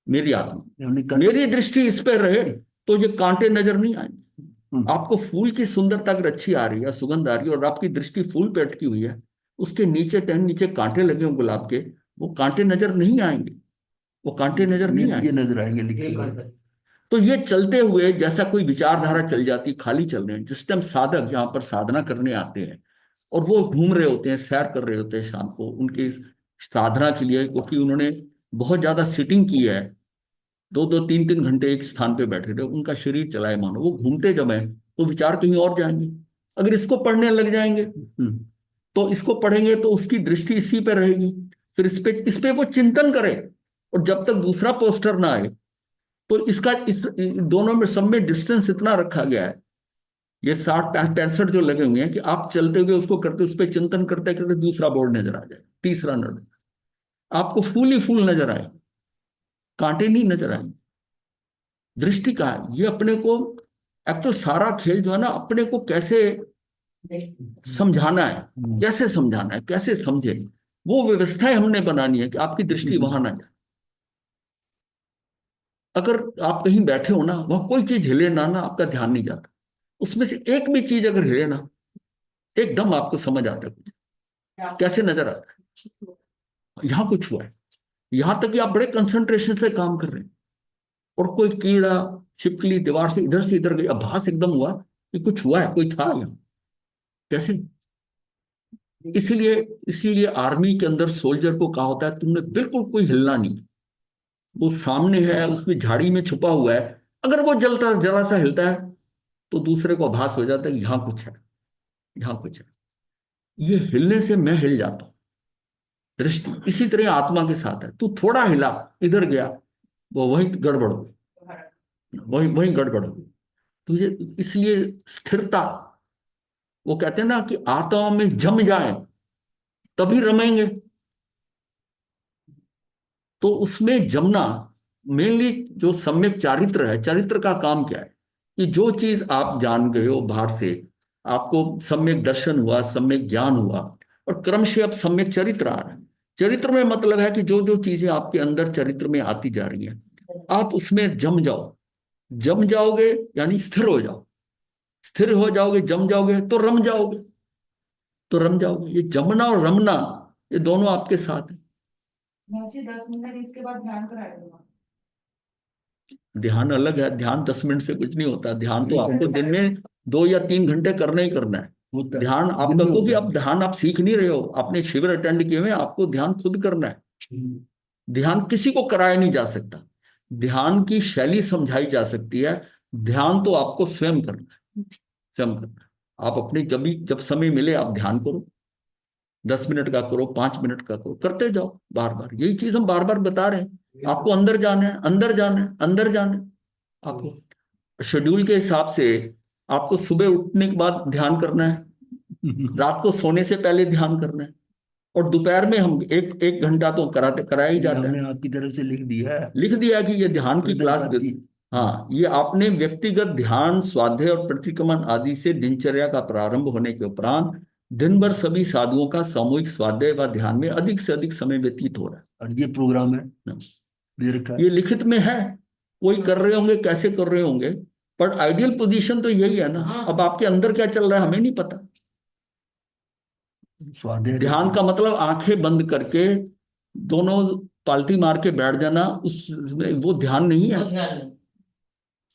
मेरी आत्मा, मेरी दृष्टि इस पर रहे तो ये कांटे नजर नहीं आएंगे। आपको फूल की सुंदरता अगर अच्छी आ रही है, सुगंध आ रही है, और आपकी दृष्टि फूल पे अटकी हुई है, उसके नीचे टहन नीचे कांटे लगे हों गुलाब के, वो कांटे नजर नहीं आएंगे, वो कांटे नजर नहीं ये आएंगे। नजर आएंगे लिखे हुए। तो ये चलते हुए जैसा कोई विचारधारा चल जाती, खाली चल रहे हैं, जिस टाइम साधक जहां पर साधना करने आते हैं और वो घूम रहे होते हैं, सैर कर रहे होते हैं शाम को उनकी साधना के लिए, क्योंकि उन्होंने बहुत ज्यादा सिटिंग की है, 2-2 3-3 घंटे एक स्थान पे बैठे रहे, उनका शरीर चलाए मानो, वो घूमते जब हैं तो विचार कहीं और जाएंगे। अगर इसको पढ़ने लग जाएंगे तो इसको पढ़ेंगे तो उसकी दृष्टि इसी पे रहेगी, फिर इस पे वो चिंतन करे। और जब तक दूसरा पोस्टर ना आए तो इसका इस दोनों में सब में डिस्टेंस इतना रखा गया है, ये 60-65 जो लगे हुए हैं कि आप चलते हुए उसको करते, उस पर चिंतन करते करते दूसरा बोर्ड नजर आ जाए, तीसरा नजर, आपको फूल ही फूल नजर आए, कांटे नहीं नजर आएंगे। दृष्टि का है ये, अपने को एक्चुअल सारा खेल जो है ना, अपने को कैसे समझाना है, कैसे समझाना है, कैसे समझे, वो व्यवस्थाएं हमने बनानी है कि आपकी दृष्टि वहां ना जाए। अगर आप कहीं बैठे हो ना, वहां कोई चीज हिले ना ना, आपका ध्यान नहीं जाता, उसमें से एक भी चीज अगर हिले ना, एकदम आपको समझ आता है कुछ, कैसे नजर आता है यहां कुछ हुआ है। यहां तक कि आप बड़े कंसंट्रेशन से काम कर रहे हैं और कोई कीड़ा छिपकली दीवार से इधर गई, आभास एकदम हुआ कि कुछ हुआ है, कोई था यहाँ, कैसे। इसीलिए इसीलिए आर्मी के अंदर सोल्जर को कहा होता है तुमने बिल्कुल कोई हिलना नहीं, वो सामने है, उसमें झाड़ी में छुपा हुआ है, अगर वो जलता जरा सा हिलता है तो दूसरे को आभास हो जाता है यहां कुछ है, यहां कुछ है। ये हिलने से मैं हिल जाता हूं। दृष्टि इसी तरह आत्मा के साथ है, तू थोड़ा हिला, इधर गया, वो वहीं गड़बड़ हो गई, वहीं वहीं गड़बड़ हो गई तुझे। इसलिए स्थिरता, वो कहते हैं ना कि आत्मा में जम जाए तभी रमेंगे। तो उसमें जमना मेनली जो सम्यक चारित्र है, चरित्र का काम क्या है कि जो चीज आप जान गए हो बाहर से, आपको सम्यक दर्शन हुआ, सम्यक ज्ञान हुआ, और क्रमशः अब सम्यक चरित्र आ रहा है। चरित्र में मतलब है कि जो जो चीजें आपके अंदर चरित्र में आती जा रही हैं, आप उसमें जम जाओ। जम जाओगे यानी स्थिर हो जाओ, स्थिर हो जाओगे, जम जाओगे तो रम जाओगे, तो रम जाओगे। ये जमना और रमना ये दोनों आपके साथ है। मुझे 10 मिनट इसके बाद ध्यान करा दूंगा। ध्यान अलग है, ध्यान 10 मिनट से कुछ नहीं होता। ध्यान तो आपको दिन में 2 या 3 घंटे करना ही करना है। होता है। ध्यान आपका, दिन में क्योंकि होता अब ध्यान आप सीख नहीं रहे हो, आपने शिविर अटेंड किए हुए हैं, आपको ध्यान खुद करना है। ध्यान किसी को कराया नहीं जा सकता, ध्यान की शैली समझाई जा सकती है, ध्यान तो आपको स्वयं करना है, स्वयं करना है। आप अपनी जब समय मिले आप ध्यान करो, 10 मिनट का करो, 5 मिनट का करो, करते जाओ बार बार। यही चीज हम बार बार बता रहे हैं, आपको अंदर जाना है, अंदर जाना है, अंदर जाना है। आपको शेड्यूल के हिसाब से आपको सुबह उठने के बाद ध्यान करना है, रात को सोने से पहले ध्यान करना है, और दोपहर में हम एक एक घंटा तो कराया ही जाता हमने है। आपकी तरफ से लिख दिया है। लिख दिया कि ये ध्यान की क्लास। प्रदर्शन। हाँ, ये आपने व्यक्तिगत ध्यान, स्वाध्याय और प्रतिक्रमण आदि से दिनचर्या का प्रारंभ होने के उपरांत दिन भर सभी साधुओं का सामूहिक स्वाध्याय व ध्यान में अधिक से अधिक समय व्यतीत हो रहा है। और ये प्रोग्राम है, दे रखा है। ये लिखित में है, कोई कर रहे होंगे, कैसे कर रहे होंगे, पर आइडियल पोजीशन तो यही है ना। अब आपके अंदर क्या चल रहा है हमें नहीं पता। स्वाध्याय ध्यान का मतलब आंखें बंद करके दोनों पालती मार के बैठ जाना, उसमें वो ध्यान नहीं है। ध्यान नहीं,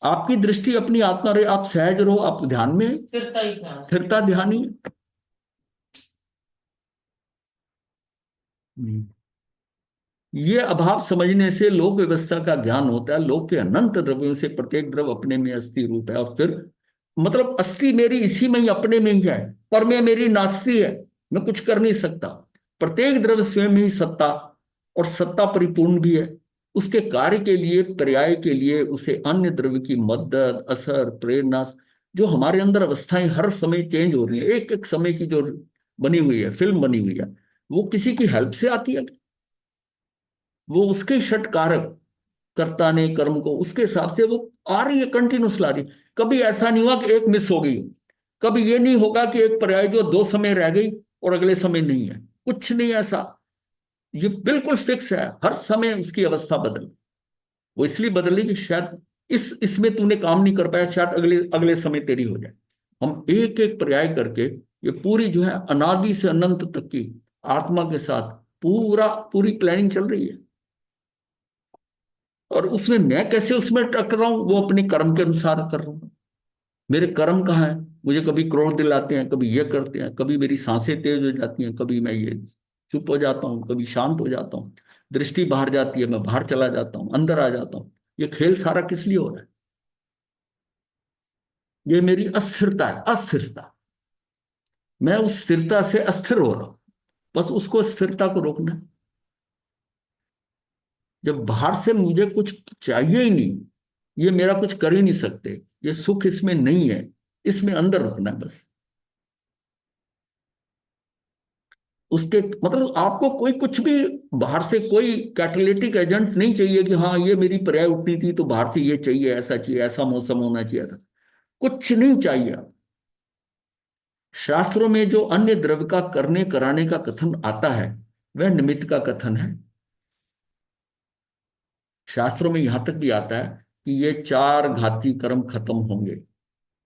आपकी दृष्टि अपनी आत्मा रहे, आप सहज रहो, आप ध्यान में, स्थिरता ही ध्यान। स्थिरता ध्यान ही है। ये अभाव समझने से लोक व्यवस्था का ज्ञान होता है। लोक के अनंत द्रव्यों से प्रत्येक द्रव्य अपने में अस्थि रूप है, और फिर मतलब अस्थि मेरी इसी में ही, अपने में ही है, पर में मेरी नास्ति है, मैं कुछ कर नहीं सकता। प्रत्येक द्रव्य स्वयं ही सत्ता, और सत्ता परिपूर्ण भी है। उसके कार्य के लिए, पर्याय के लिए उसे अन्य द्रव्य की मदद, असर, प्रेरणा, जो हमारे अंदर अवस्थाएं हर समय चेंज हो रही है, एक एक समय की जो बनी हुई है, फिल्म बनी हुई है, वो किसी की हेल्प से आती है? वो उसके षट कारक, कर्ता ने कर्म को उसके हिसाब से वो आ रही है, कंटिन्यूस ला रही है। कभी ऐसा नहीं हुआ कि एक मिस हो गई, कभी ये नहीं होगा कि एक पर्याय जो 2 समय रह गई और अगले समय नहीं है, कुछ नहीं ऐसा। ये बिल्कुल फिक्स है, हर समय उसकी अवस्था बदल, वो इसलिए बदली कि शायद इसमें तूने काम नहीं कर पाया, शायद अगले अगले समय तेरी हो जाए। हम एक एक पर्याय करके ये पूरी जो है अनादि से अनंत तक की आत्मा के साथ पूरी प्लानिंग चल रही है। और उसमें मैं कैसे उसमें टकरा हूं, वो अपने कर्म के अनुसार कर रहा हूं। मेरे कर्म कहाँ है, मुझे कभी क्रोध दिलाते हैं, कभी ये करते हैं, कभी मेरी सांसें तेज हो जाती हैं, कभी मैं ये चुप हो जाता हूँ, कभी शांत हो जाता हूँ, दृष्टि बाहर जाती है, मैं बाहर चला जाता हूँ, अंदर आ जाता हूँ। ये खेल सारा किस लिए हो रहा है? ये मेरी अस्थिरता है, अस्थिरता। मैं उस स्थिरता से अस्थिर हो रहा हूं, बस उसको स्थिरता को रोकना है। जब बाहर से मुझे कुछ चाहिए ही नहीं, ये मेरा कुछ कर ही नहीं सकते, ये सुख इसमें नहीं है, इसमें अंदर रुकना है बस। उसके मतलब आपको कोई कुछ भी बाहर से कोई कैटालिटिक एजेंट नहीं चाहिए कि हाँ ये मेरी पर्याय उठनी थी तो बाहर से ये चाहिए, ऐसा चाहिए, ऐसा मौसम होना चाहिए था, कुछ नहीं चाहिए। शास्त्रों में जो अन्य द्रव्य का करने कराने का कथन आता है वह निमित्त का कथन है। शास्त्रों में यहां तक भी आता है कि ये 4 घाती कर्म खत्म होंगे,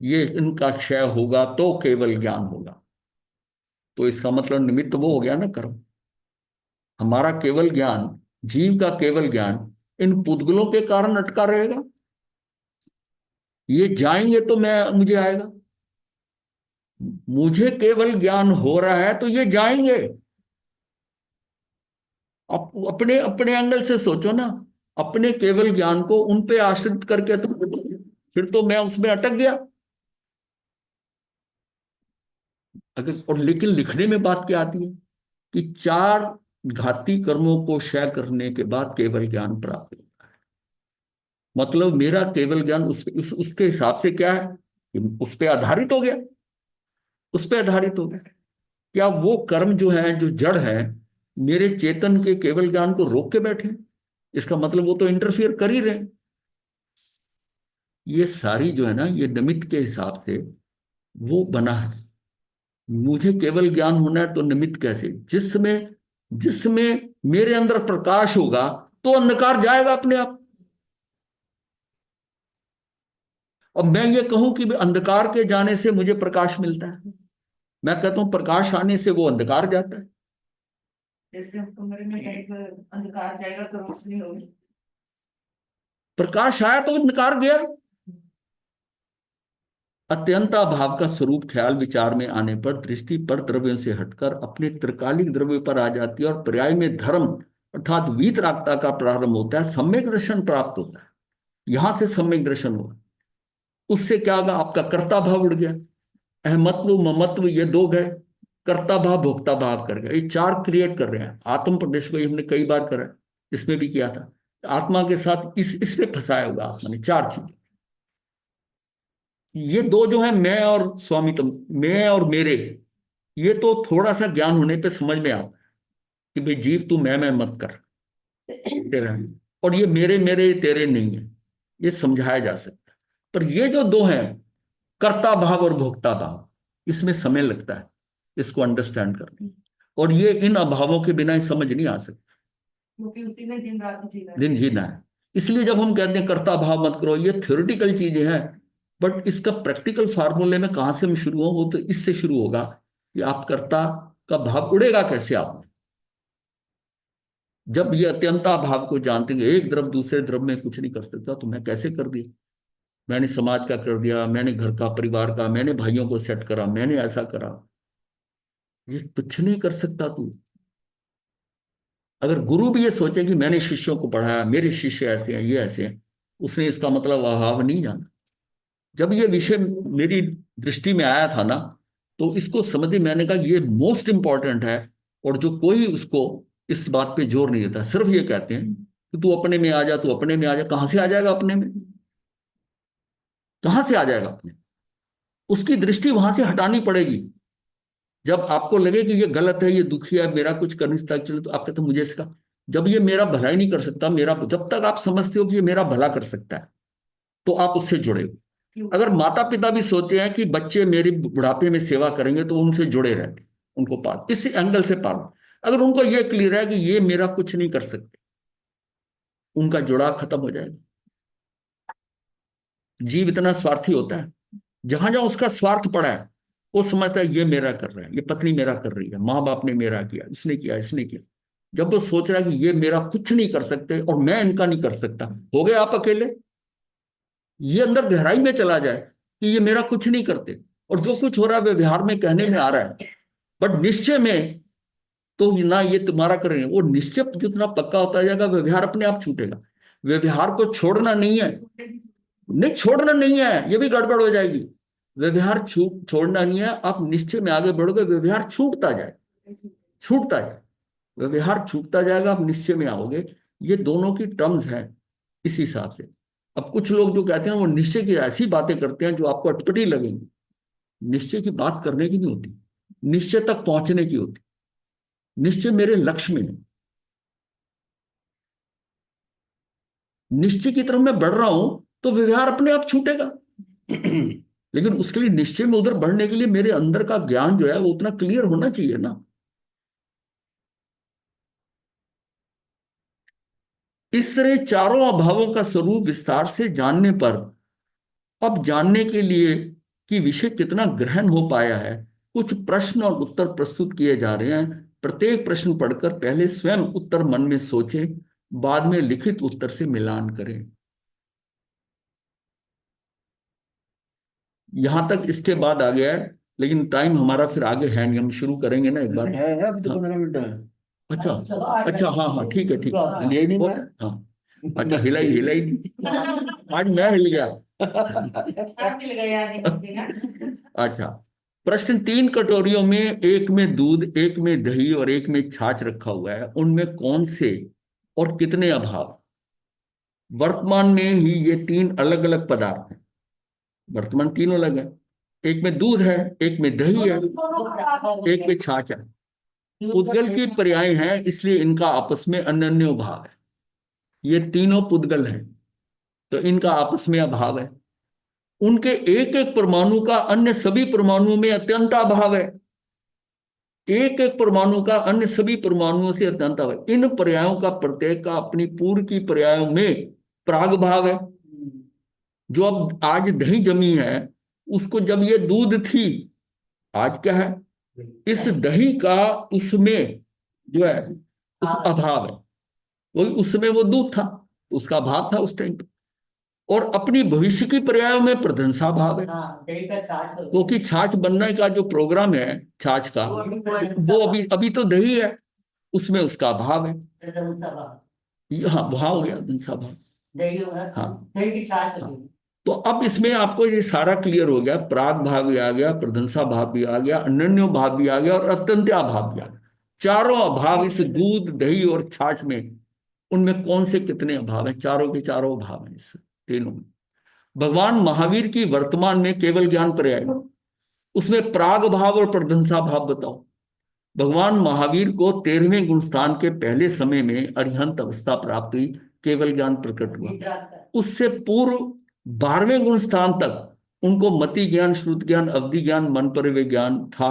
ये इनका क्षय होगा तो केवल ज्ञान होगा। तो इसका मतलब निमित्त वो हो गया ना कर्म। हमारा केवल ज्ञान, जीव का केवल ज्ञान इन पुद्गलों के कारण अटका रहेगा। ये जाएंगे तो मुझे आएगा। मुझे केवल ज्ञान हो रहा है तो ये जाएंगे। आप अपने अपने एंगल से सोचो ना, अपने केवल ज्ञान को उन पे आश्रित करके तो फिर तो मैं उसमें अटक गया। अगर और लेकिन लिखने में बात क्या आती है कि 4 घाती कर्मों को क्षय करने के बाद केवल ज्ञान प्राप्त होता है। मतलब मेरा केवल ज्ञान उसके हिसाब से क्या है कि उस पर आधारित हो गया, उस पर आधारित हो गया। क्या वो कर्म जो है, जो जड़ है, मेरे चेतन के केवल ज्ञान को रोक के बैठे? इसका मतलब वो तो इंटरफियर कर ही रहे हैं। ये सारी जो है ना, ये निमित्त के हिसाब से वो बना है। मुझे केवल ज्ञान होना है तो निमित्त कैसे? जिसमें जिसमें मेरे अंदर प्रकाश होगा तो अंधकार जाएगा अपने आप। अब मैं ये कहूं कि अंधकार के जाने से मुझे प्रकाश मिलता है, मैं कहता हूं प्रकाश आने से वो अंधकार जाता है। जैसे हम कमरे में कहीं अंधकार जाएगा तो रोशनी होगी। प्रकाश आया तो अंधकार गया। अत्यंता भाव का स्वरूप ख्याल विचार में आने पर दृष्टि पर द्रव्यों से हटकर अपने त्रिकालिक द्रव्य पर आ जाती है और पर्याय में धर्म अर्थात वीतरागता का प्रारंभ होता है, सम्यक दर्शन प्राप्त होता है। यहां से सम्यक दर्शन होगा। उससे क्या होगा? आपका कर्ता भाव उड़ गया, अहमत्व ममत्व ये 2 गए, कर्ता भाव भोक्ता भाव कर गया। ये 4 क्रिएट कर रहे हैं। आत्म प्रदेश को हमने कई बार करा है, इसमें भी किया था। आत्मा के साथ इसमें फंसाया होगा आत्मा ने 4 चीजें। ये 2 जो है, मैं और स्वामित्व, मैं और मेरे, ये तो थोड़ा सा ज्ञान होने पे समझ में आता है कि भाई जीव तू मैं मत कर, तेरा है। और ये मेरे मेरे तेरे नहीं है, ये समझाया जा सकता है। पर ये जो 2 हैं, कर्ता भाव और भोक्ता भाव, इसमें समय लगता है इसको अंडरस्टैंड करने में। और ये इन अभावों के बिना समझ नहीं आ सकता। क्योंकि उसी में दिन रात जीना दिन जीना है। इसलिए जब हम कहते हैं कर्ता भाव मत करो, ये थ्योरेटिकल चीजें हैं, बट इसका प्रैक्टिकल फार्मूले में कहां से हम शुरू हो, वो तो इससे शुरू होगा कि आप कर्ता का भाव उड़ेगा कैसे आप में। जब ये अत्यंता भाव को जानते हैं, एक द्रव दूसरे द्रव में कुछ नहीं कर सकता, तो मैं कैसे कर दिया, मैंने समाज का कर दिया, मैंने घर का परिवार का, मैंने भाइयों को सेट करा, मैंने ऐसा करा, ये कुछ नहीं कर सकता तू। अगर गुरु भी ये सोचे कि मैंने शिष्यों को पढ़ाया, मेरे शिष्य ऐसे हैं, ये ऐसे हैं, उसने इसका मतलब अभाव नहीं जाना। जब ये विषय मेरी दृष्टि में आया था ना, तो इसको समझे, मैंने कहा ये मोस्ट इंपॉर्टेंट है। और जो कोई उसको इस बात पे जोर नहीं देता, सिर्फ ये कहते हैं कि तू अपने में आ जा, तू अपने में आ जा। कहां से आ जाएगा अपने में? कहां से आ जाएगा अपने? उसकी दृष्टि वहां से हटानी पड़ेगी। जब आपको लगे कि ये गलत है, ये दुखी है, मेरा कुछ कर नहीं सकता, चलो, तो आप कहते हो मुझे इसका, जब ये मेरा भला ही नहीं कर सकता, मेरा, जब तक आप समझते हो कि ये मेरा भला कर सकता है, तो आप उससे जुड़े हो। अगर माता पिता भी सोचते हैं कि बच्चे मेरी बुढ़ापे में सेवा करेंगे तो उनसे जुड़े रहते, उनको पाल, इस एंगल से पालो। अगर उनको ये क्लियर है कि ये मेरा कुछ नहीं कर सकते, उनका जुड़ाव खत्म हो जाएगा। जीव इतना स्वार्थी होता है, जहां जहां उसका स्वार्थ पड़ा है वो समझता है ये मेरा कर रहा है, ये पत्नी मेरा कर रही है, माँ बाप ने मेरा किया, इसने किया, इसने किया। जब वो सोच रहा है कि ये मेरा कुछ नहीं कर सकते और मैं इनका नहीं कर सकता, हो गए आप अकेले। ये अंदर गहराई में चला जाए कि ये मेरा कुछ नहीं करते, और जो कुछ हो रहा है व्यवहार में कहने में आ रहा है, बट निश्चय में तो ना ये तुम्हारा करेंगे। वो निश्चय जितना पक्का होता जाएगा व्यवहार अपने आप छूटेगा। व्यवहार को छोड़ना नहीं है, नहीं छोड़ना नहीं है, ये भी गड़बड़ हो जाएगी। व्यवहार छोड़ना नहीं है, आप निश्चय में आगे बढ़ोगे, व्यवहार छूटता जाए, छूटता जाए, व्यवहार छूटता जाएगा, आप निश्चय में आओगे। ये दोनों की टर्म्स हैं इस हिसाब से। अब कुछ लोग जो कहते हैं वो निश्चय की ऐसी बातें करते हैं जो आपको अटपटी लगेंगी। निश्चय की बात करने की नहीं होती, निश्चय तक पहुंचने की होती। निश्चय मेरे लक्ष्य में है, निश्चय की तरफ मैं बढ़ रहा हूं तो व्यवहार अपने आप छूटेगा। लेकिन उसके लिए निश्चय में उधर बढ़ने के लिए मेरे अंदर का ज्ञान जो है वो उतना क्लियर होना चाहिए ना। इस तरह चारों अभावों का स्वरूप विस्तार से जानने पर अब जानने के लिए कि विषय कितना ग्रहण हो पाया है, कुछ प्रश्न और उत्तर प्रस्तुत किए जा रहे हैं। प्रत्येक प्रश्न पढ़कर पहले स्वयं उत्तर मन में सोचें, बाद में लिखित उत्तर से मिलान करें। यहां तक इसके बाद आ गया है, लेकिन टाइम हमारा फिर आगे है नहीं, हम शुरू करेंगे ना एक बार। है अभी तो हाँ। 15 मिनट है। अच्छा अच्छा, हाँ हाँ ठीक है ठीक है। ले नहीं मैं। हाँ अच्छा, हिला ही नहीं, आज मैं हिल गया। सब मिल गया आगे ना। अच्छा, प्रश्न 3 कटोरियों में, एक में दूध, एक में दही और एक में छाछ रखा हुआ है, उनमें कौन से और कितने अभाव? वर्तमान में ही ये 3 अलग अलग पदार्थ हैं, वर्तमान तीनों अलग है। एक में दूध है, एक में दही है, एक में छाछ है। पुद्गल की पर्याय हैं, इसलिए इनका आपस में अनन्य भाव है। ये तीनों पुद्गल हैं तो इनका आपस में अभाव है। उनके एक एक परमाणु का अन्य सभी परमाणुओं में अत्यंत अभाव है। एक एक परमाणु का अन्य सभी परमाणुओं से अत्यंत अभाव है। इन पर्यायों का प्रत्येक का अपनी पूर्व की पर्यायों में प्राग भाव है। जो अब आज दही जमी है, उसको जब ये दूध थी, आज क्या है, इस दही का उसमें जो है उस अभाव है। वही उसमें वो दूध था, उसका अभाव था उस टाइम पे। और अपनी भविष्य की पर्यायों में प्रशंसा भाव है, क्योंकि छाछ बनने का जो प्रोग्राम है छाछ का, वो अभी अभी तो दही है, उसमें उसका अभाव है। हाँ वहां हो गया धनसा भाव। हाँ, तो अब इसमें आपको ये सारा क्लियर हो गया। प्राग भाव भी आ गया, प्रशंसा भाव भी आ गया, अनन्य भाव भी आ गया और अत्यंत्या भाव भी आ गया। चारों अभाव इस दूध दही और छाछ में, उनमें कौन से कितने अभाव है? चारों के चारों अभाव है इस तीनों में। भगवान महावीर की वर्तमान में केवल ज्ञान पर्याय, उसमें प्राग भाव और प्रशंसा भाव बताओ। भगवान महावीर को 13वें गुण स्थान के पहले समय में अरिहंत अवस्था प्राप्त हुई, केवल ज्ञान प्रकट हुआ। उससे पूर्व 12वें गुण स्थान तक उनको मति ज्ञान, श्रुत ज्ञान, अवधि ज्ञान, मन परिवे ज्ञान था।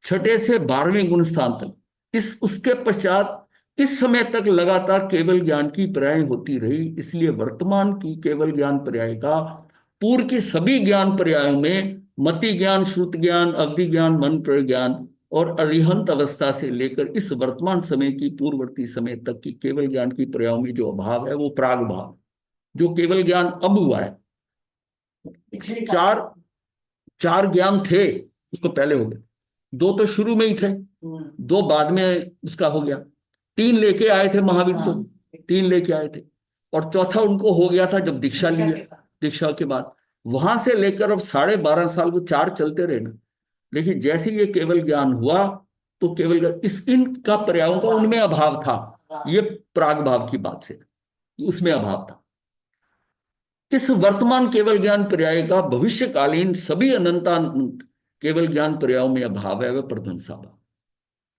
6ठे से 12वें गुण स्थान तक, इस उसके पश्चात इस समय तक लगातार केवल ज्ञान की पर्याय होती रही। इसलिए वर्तमान की केवल ज्ञान पर्याय का पूर्व की सभी ज्ञान पर्यायों में मति ज्ञान, श्रुत ज्ञान, अवधि ज्ञान, मन पर ज्ञान और अरिहंत अवस्था से लेकर इस वर्तमान समय की पूर्ववर्ती समय तक की केवल ज्ञान की पर्यायों में जो अभाव है वो प्राग भाव, जो केवल ज्ञान अब हुआ है। चार चार ज्ञान थे उसको पहले हो गए, 2 तो शुरू में ही थे, 2 बाद में उसका हो गया। 3 लेके आए थे महावीर, तो 3 लेके आए थे, और चौथा उनको हो गया था जब दीक्षा लिया। दीक्षा के बाद वहां से लेकर अब 12.5 साल वो 4 चलते रहे ना। लेकिन जैसे ये केवल ज्ञान हुआ तो केवल ज्ञान, इस इनका पर्यायों का उनमें अभाव था। ये प्राग भाव की बात से उसमें अभाव था। इस वर्तमान केवल ज्ञान पर्याय का भविष्यकालीन सभी अनंतानंत केवल ज्ञान पर्यायों में अभाव है, वह प्रशंसा भाव।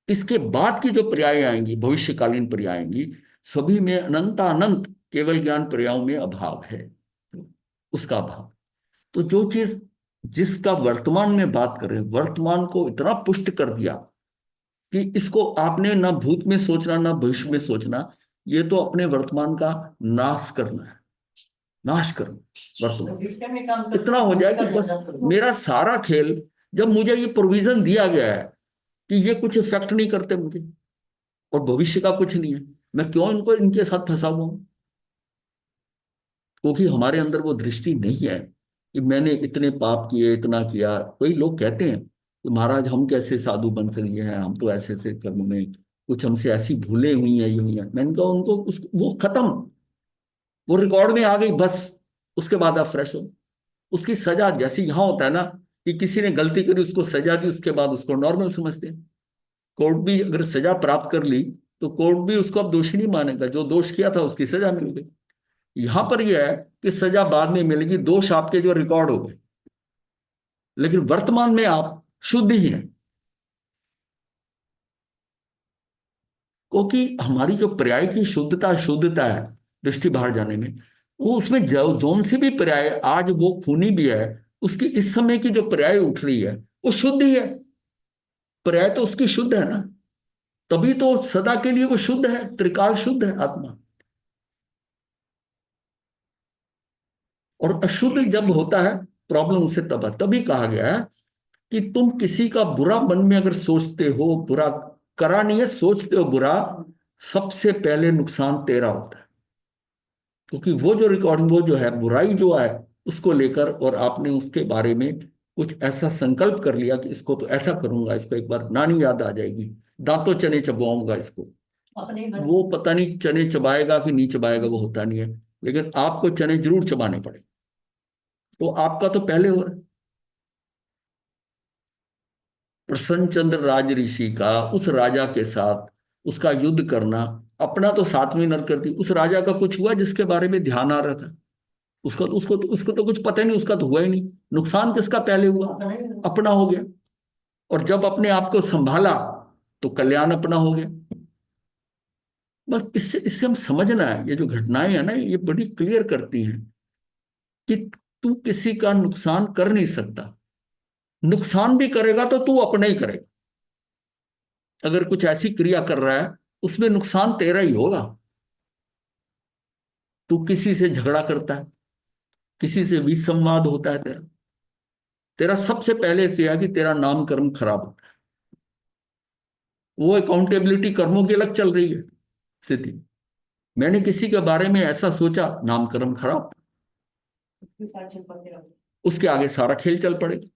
इसके बाद की जो पर्याय आएंगी, भविष्यकालीन पर्याय आएंगी, सभी में अनंतानंत केवल ज्ञान पर्यायों में अभाव है, उसका अभाव। तो जो चीज जिसका वर्तमान में बात करें, वर्तमान को इतना पुष्ट कर दिया कि इसको आपने ना भूत में सोचना ना भविष्य में सोचना, ये तो अपने वर्तमान का नाश करना है, नाश करना वर्तमान। भविष्य में काम करना इतना हो जाए कि बस मेरा सारा खेल, जब मुझे ये प्रोविजन दिया गया है कि ये कुछ इफेक्ट नहीं करते मुझे और भविष्य का कुछ नहीं है, मैं क्यों इनको इनके साथ फंसा हुआ हूं? क्योंकि हमारे अंदर वो दृष्टि नहीं है कि मैंने इतने पाप किए, इतना किया। कई लोग कहते हैं कि महाराज हम कैसे साधु बन सकते हैं, हम तो ऐसे ऐसे कर्म में कुछ हमसे ऐसी भूलें हुई हैं, ये हुई हैं। मैंने कहा उनको वो खत्म, वो रिकॉर्ड में आ गई बस, उसके बाद आप फ्रेश हो। उसकी सजा जैसी यहां होता है ना कि किसी ने गलती करी, उसको सजा दी, उसके बाद उसको नॉर्मल समझते हैं। कोर्ट भी अगर सजा प्राप्त कर ली तो कोर्ट भी उसको अब दोषी नहीं मानेगा, जो दोष किया था उसकी सजा मिल गई। यहां पर यह है कि सजा बाद में मिलेगी, दोष आपके जो रिकॉर्ड हो गए, लेकिन वर्तमान में आप शुद्ध ही हैं। क्योंकि हमारी जो पर्याय की शुद्धता है दृष्टि बाहर जाने में, वो उसमें जो जौन सी भी पर्याय आज वो खूनी भी है, उसकी इस समय की जो पर्याय उठ रही है वो शुद्ध ही है। पर्याय तो उसकी शुद्ध है ना, तभी तो सदा के लिए वो शुद्ध है, त्रिकाल शुद्ध है आत्मा। और अशुद्ध जब होता है प्रॉब्लम उसे तब है। तभी कहा गया है कि तुम किसी का बुरा मन में अगर सोचते हो, बुरा करा नहीं है, सोचते हो बुरा, सबसे पहले नुकसान तेरा होता है। क्योंकि वो जो रिकॉर्डिंग, वो जो है बुराई जो है उसको लेकर, और आपने उसके बारे में कुछ ऐसा संकल्प कर लिया कि इसको तो ऐसा करूंगा, इसको एक बार नानी याद आ जाएगी, दांतों चने चबाऊंगा इसको। अपने घर वो पता नहीं चने चबाएगा कि नहीं चबाएगा, वो होता नहीं है, लेकिन आपको चने जरूर चबाने पड़े। तो आपका तो पहले हो रहा है। प्रसन्न चंद्र राज ऋषि का उस राजा के साथ उसका युद्ध करना, अपना तो 7वीं नरकती, उस राजा का कुछ हुआ जिसके बारे में ध्यान आ रहा था? उसको तो कुछ पता ही नहीं, उसका तो हुआ ही नहीं। नुकसान किसका पहले हुआ? अपना हो गया। और जब अपने आप को संभाला तो कल्याण अपना हो गया। बस इससे इससे हम समझना है, ये जो घटनाएं है ना, ये बड़ी क्लियर करती हैं कि तू किसी का नुकसान कर नहीं सकता। नुकसान भी करेगा तो तू अपना ही करेगा। अगर कुछ ऐसी क्रिया कर रहा है उसमें नुकसान तेरा ही होगा। तू किसी से झगड़ा करता है, किसी से विसंवाद होता है, तेरा तेरा सबसे पहले से है कि तेरा नाम कर्म खराब होता है। वो अकाउंटेबिलिटी कर्मों की अलग चल रही है स्थिति। मैंने किसी के बारे में ऐसा सोचा, नाम कर्म खराब, उसके साथ चलते रहो। उसके आगे सारा खेल चल पड़ेगा।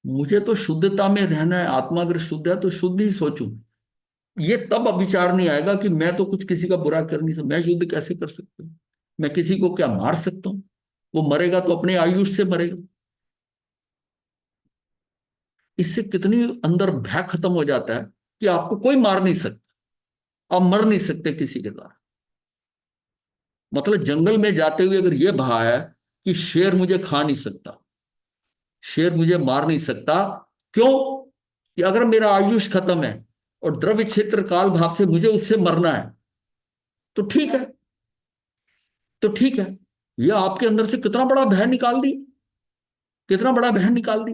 मुझे तो शुद्धता में रहना है। आत्मा अगर शुद्ध है तो शुद्ध ही सोचूं। ये तब अब विचार नहीं आएगा कि मैं तो कुछ किसी का बुरा कर नहीं सकता। मैं शुद्ध कैसे कर सकता हूँ? मैं किसी को क्या मार सकता हूँ? वो मरेगा तो अपने आयुष से मरेगा। इससे कितनी अंदर भय खत्म हो जाता है कि आपको कोई मार नहीं सकता, आप मर नहीं सकते किसी के द्वारा। मतलब जंगल में जाते हुए अगर ये भा है कि शेर मुझे खा नहीं सकता, शेर मुझे मार नहीं सकता, क्यों? कि अगर मेरा आयुष खत्म है और द्रव्य क्षेत्र काल भाव से मुझे उससे मरना है तो ठीक है, तो ठीक है। ये आपके अंदर से कितना बड़ा भय निकाल दी, कितना बड़ा भय निकाल दी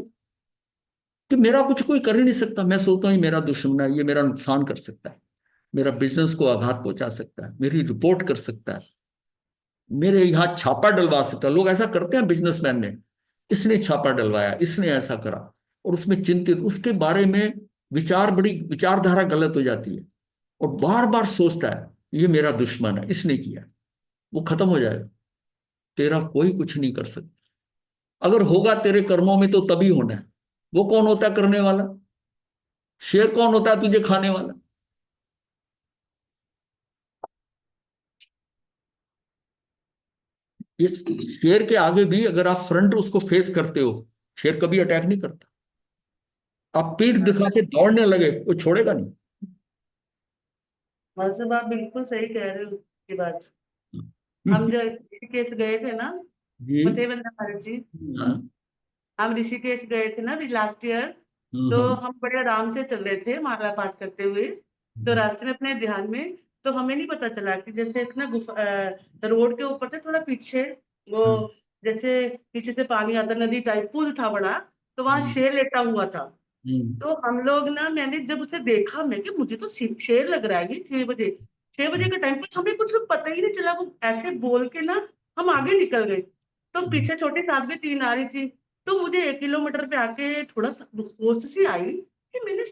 कि मेरा कुछ कोई कर ही नहीं सकता। मैं सोचता हूँ ये मेरा दुश्मन है, ये मेरा नुकसान कर सकता है, मेरा बिजनेस को आघात पहुंचा सकता है, मेरी रिपोर्ट कर सकता है, मेरे यहाँ छापा डलवा सकता है। लोग ऐसा करते हैं बिजनेसमैन ने, इसने छापा डलवाया, इसने ऐसा करा, और उसमें चिंतित, उसके बारे में विचार, बड़ी विचारधारा गलत हो जाती है, और बार बार सोचता है ये मेरा दुश्मन है, इसने किया। वो खत्म हो जाएगा। तेरा कोई कुछ नहीं कर सकता। अगर होगा तेरे कर्मों में तो तभी होना है। वो कौन होता है करने वाला? शेर कौन होता है तुझे खाने वाला? इस शेर के आगे भी अगर आप फ्रंट उसको फेस करते हो, शेर कभी अटैक नहीं करता। आप पीठ दिखा के दौड़ने लगे, वो छोड़ेगा नहीं। मतलब आप बिल्कुल सही कह रहे हो की बात। हम जब ऋषिकेश गए थे ना, जी। फतेहबंद महाराज जी, हाँ। हम ऋषिकेश गए थे ना अभी लास्ट ईयर। तो हाँ। हम बड़े आराम से चल रहे थे माला पाठ करते हुए, तो रास्ते में अपने ध्यान में, तो हमें नहीं पता चला कि जैसे एक ना रोड के ऊपर से थोड़ा पीछे वो जैसे पीछे से पानी आता, नदी टाइप पुल था बड़ा, तो वहां शेर लेटा हुआ था। तो हम लोग ना, मैंने जब उसे देखा, मैं कि मुझे तो शेर लग रहा है ये 6 बजे, 6 बजे के टाइम पे हमें कुछ पता ही नहीं चला, वो ऐसे बोल के ना हम आगे निकल गए। तो पीछे छोटी साथ में 3 आ रही थी। तो मुझे 1 किलोमीटर पे आके थोड़ा सा होश सी आई कि मैंने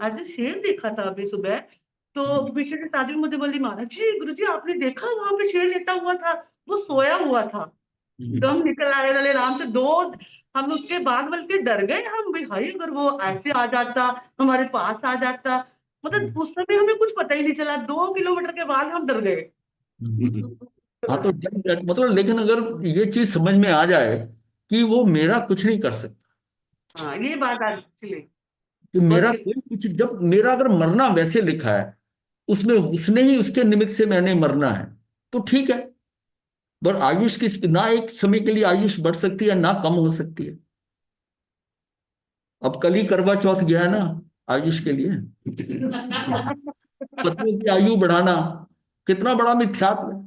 आज शेर देखा था अभी सुबह। तो पीछे से साथ में मुझे बोली, महाराज जी, गुरु जी, आपने देखा वहां पे शेर लेटा हुआ था, वो सोया हुआ था। तो हम निकल आए वाले आराम से। हम उसके बाद बल्कि डर गए हम, भाई हाय अगर वो ऐसे आ जाता, हमारे पास आ जाता। मतलब उस समय हमें कुछ पता ही नहीं चला, 2 किलोमीटर के बाद हम डर गए। हाँ तो मतलब, लेकिन अगर ये चीज समझ में आ जाए कि वो मेरा कुछ नहीं कर सकता, हाँ, ये बात आज चली। कि बहुत मेरा कोई कुछ, जब मेरा अगर मरना वैसे लिखा है, उसमें उसने ही, उसके निमित्त से मैंने मरना है, तो ठीक है। पर आयुष की ना, एक समय के लिए आयुष बढ़ सकती है ना कम हो सकती है। अब कल ही करवा चौथ गया है ना, आयुष के लिए। पत्नियों की आयु बढ़ाना कितना बड़ा मिथ्यात्व है।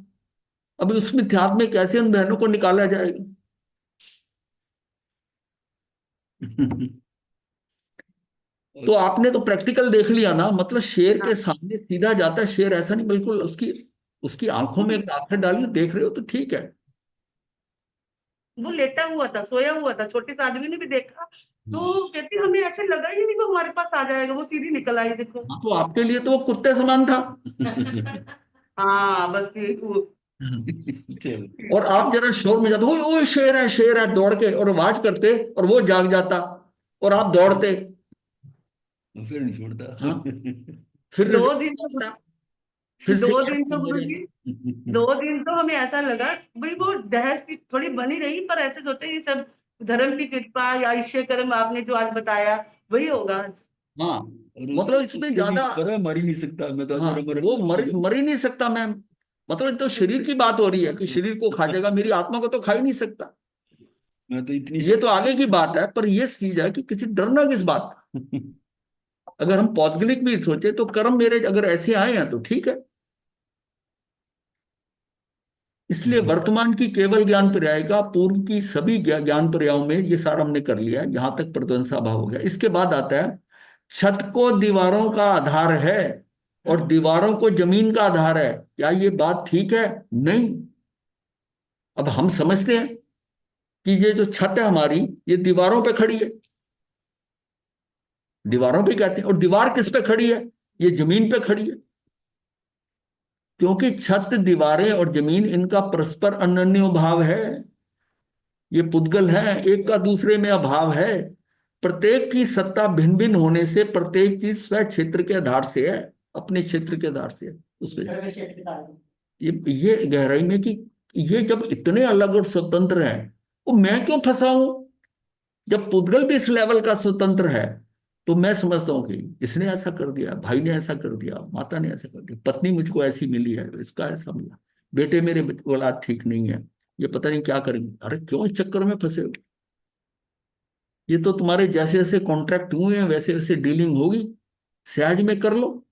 अभी उस मिथ्यात्व में कैसे उन बहनों को निकाला जाएगा? तो आपने तो प्रैक्टिकल देख लिया ना, मतलब शेर के सामने सीधा जाता है शेर, ऐसा नहीं, बिल्कुल उसकी उसकी आंखों में अगर आंखें डाली देख रहे हो तो ठीक है। वो लेटा हुआ था, सोया हुआ था, छोटी सी आदमी ने भी देखा। तो कहती, हमें ऐसे लगा ही नहीं कि हमारे पास आ जाएगा, वो सीधी निकल आई, देखो। हाँ, तो आपके लिए तो वो कुत्ते समान था। हाँ, बस ये चलो। और आप जरा शोर में जाते, ओ शेर है दौड़ के, और आवाज करते, और वो जाग जाता, और आप दौड़ते। फिर नहीं छोड़ता। हाँ, फिर 2 दिन तो रिजल्ट आता, फिर से 2 दिन तो हो गुरु जाता। जी, 2 दिन तो हमें ऐसा लगा, भाई वो बहस की थोड़ी बनी रही, पर ऐसे होते हैं ये सब धर्म की कृपा या ईश्वर कर्म, आपने जो आज बताया वही होगा। हाँ, और मतलब इसमें उससे भी ज्यादा, पर मर ही नहीं सकता, मैं तो हाँ, आज मर वो मर ही नहीं सकता मैम। मतलब तो शरीर की बात हो रही है कि शरीर को खा जाएगा, मेरी आत्मा को तो खा ही नहीं सकता। मैं तो इतनी ये तो आगे की बात है, पर ये चीज है कि किसी डरना किस बात का? अगर हम पौद्गलिक भी सोचे तो कर्म मेरे अगर ऐसे आए हैं तो ठीक है। इसलिए वर्तमान की केवल ज्ञान पर्याय का, पूर्व की सभी ज्ञान पर्यायों में ये सारा हमने कर लिया, यहां तक प्रध्वंसा भाव हो गया। इसके बाद आता है, छत को दीवारों का आधार है और दीवारों को जमीन का आधार है। क्या ये बात ठीक है? नहीं। अब हम समझते हैं कि ये जो छत है हमारी, ये दीवारों पे खड़ी है, दीवारों पे कहते हैं। और दीवार किस पे खड़ी है? ये जमीन पे खड़ी है। क्योंकि छत, दीवारें और जमीन, इनका परस्पर अनन्य भाव है। ये पुद्गल है, एक का दूसरे में अभाव है। प्रत्येक की सत्ता भिन्न भिन्न होने से प्रत्येक चीज स्व क्षेत्र के आधार से है, अपने क्षेत्र के आधार से है। उसके ये गहराई में कि ये जब इतने अलग और स्वतंत्र हैं, तो मैं क्यों फंसा हूं? जब पुद्गल भी इस लेवल का स्वतंत्र है, तो मैं समझता हूँ कि इसने ऐसा कर दिया, भाई ने ऐसा कर दिया, माता ने ऐसा कर दिया, पत्नी मुझको ऐसी मिली है, इसका ऐसा मिला, बेटे मेरे औलाद ठीक नहीं है, ये पता नहीं क्या करेंगे। अरे क्यों इस चक्कर में फंसे हो? ये तो तुम्हारे जैसे जैसे कॉन्ट्रैक्ट हुए हैं वैसे वैसे डीलिंग होगी, सहज में कर लो।